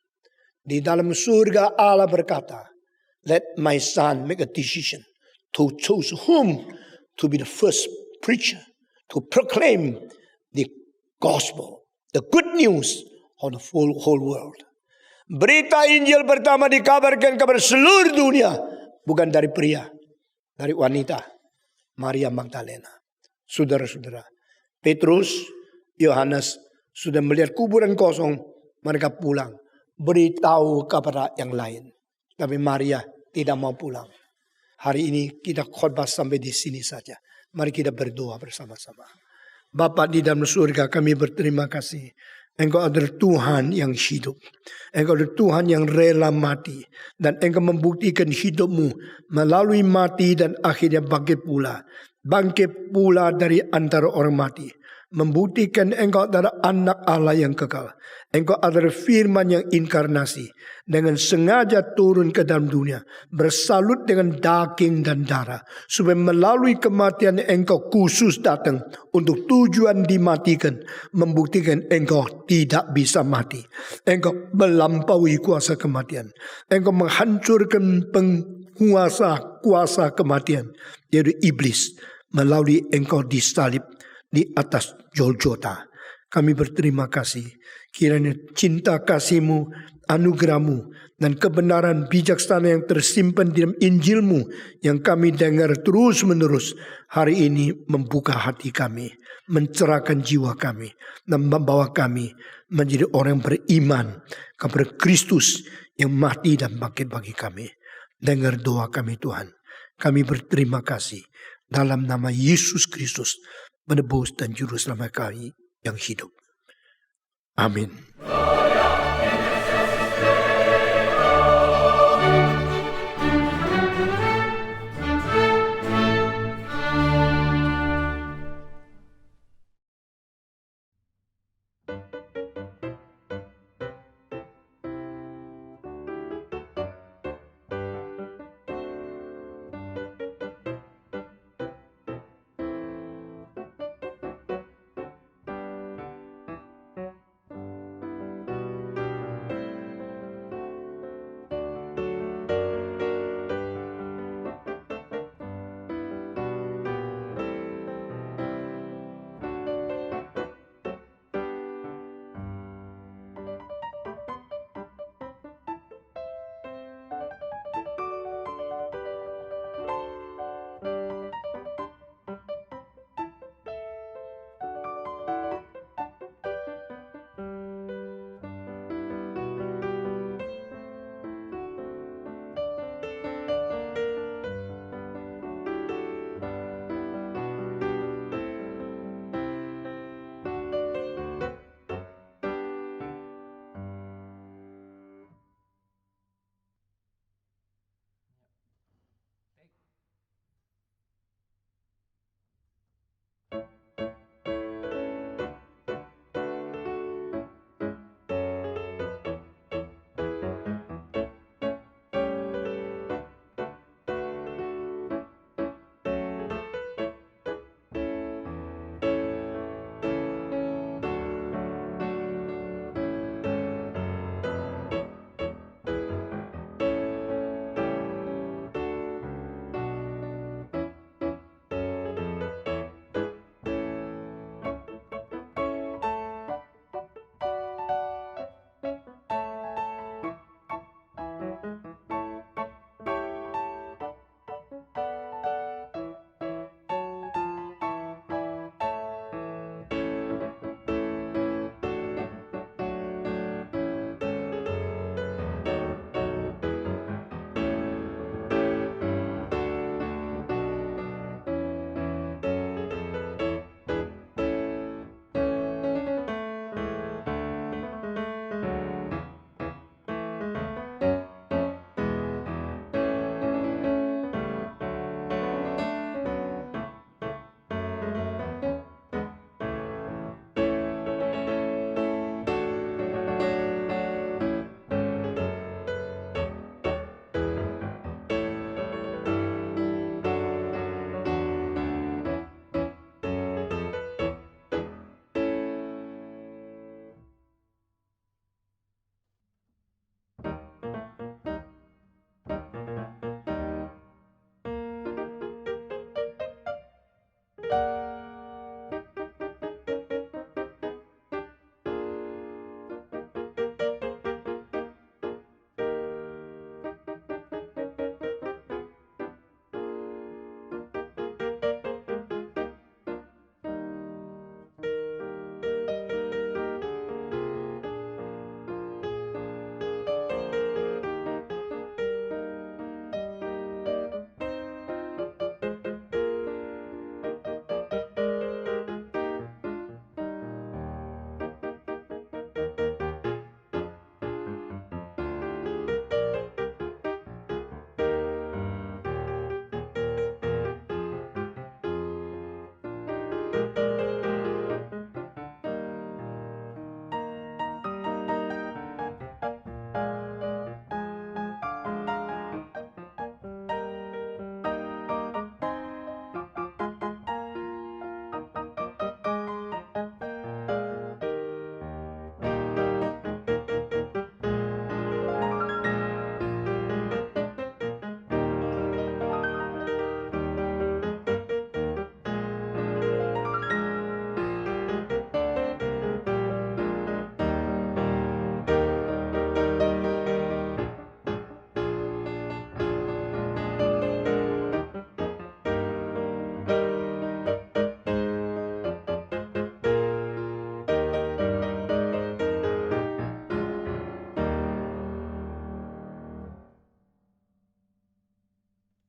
Di dalam surga Allah berkata, let my son make a decision to choose whom to be the first preacher, to proclaim the gospel, the good news of the whole world. Berita Injil pertama dikabarkan kepada seluruh dunia, bukan dari pria, dari wanita, Maria Magdalena. Saudara-saudara, Petrus, Yohanes sudah melihat kuburan kosong, mereka pulang, beritahu kepada yang lain. Tapi Maria tidak mau pulang. Hari ini kita khotbah sampai di sini saja. Mari kita berdoa bersama-sama. Bapa di dalam surga, kami berterima kasih. Engkau adalah Tuhan yang hidup. Engkau adalah Tuhan yang rela mati. Dan Engkau membuktikan hidupmu melalui mati dan akhirnya bangkit pula. bangkit pula dari antara orang mati, membuktikan engkau adalah anak Allah yang kekal. Engkau adalah firman yang inkarnasi, dengan sengaja turun ke dalam dunia, bersalut dengan daging dan darah, supaya melalui kematian engkau khusus datang untuk tujuan dimatikan, membuktikan engkau tidak bisa mati. Engkau melampaui kuasa kematian. Engkau menghancurkan kuasa kematian, yaitu iblis, melalui engkau disalib di atas Golgota. Kami berterima kasih. Kiranya cinta kasih-Mu, anugerah-Mu, dan kebenaran bijaksana yang tersimpan di dalam Injil-Mu yang kami dengar terus menerus hari ini membuka hati kami, mencerahkan jiwa kami, dan membawa kami menjadi orang beriman kepada Kristus yang mati dan bangkit bagi kami. Dengar doa kami Tuhan. Kami berterima kasih dalam nama Yesus Kristus, penebus dan juru selamat kami yang hidup. Amin.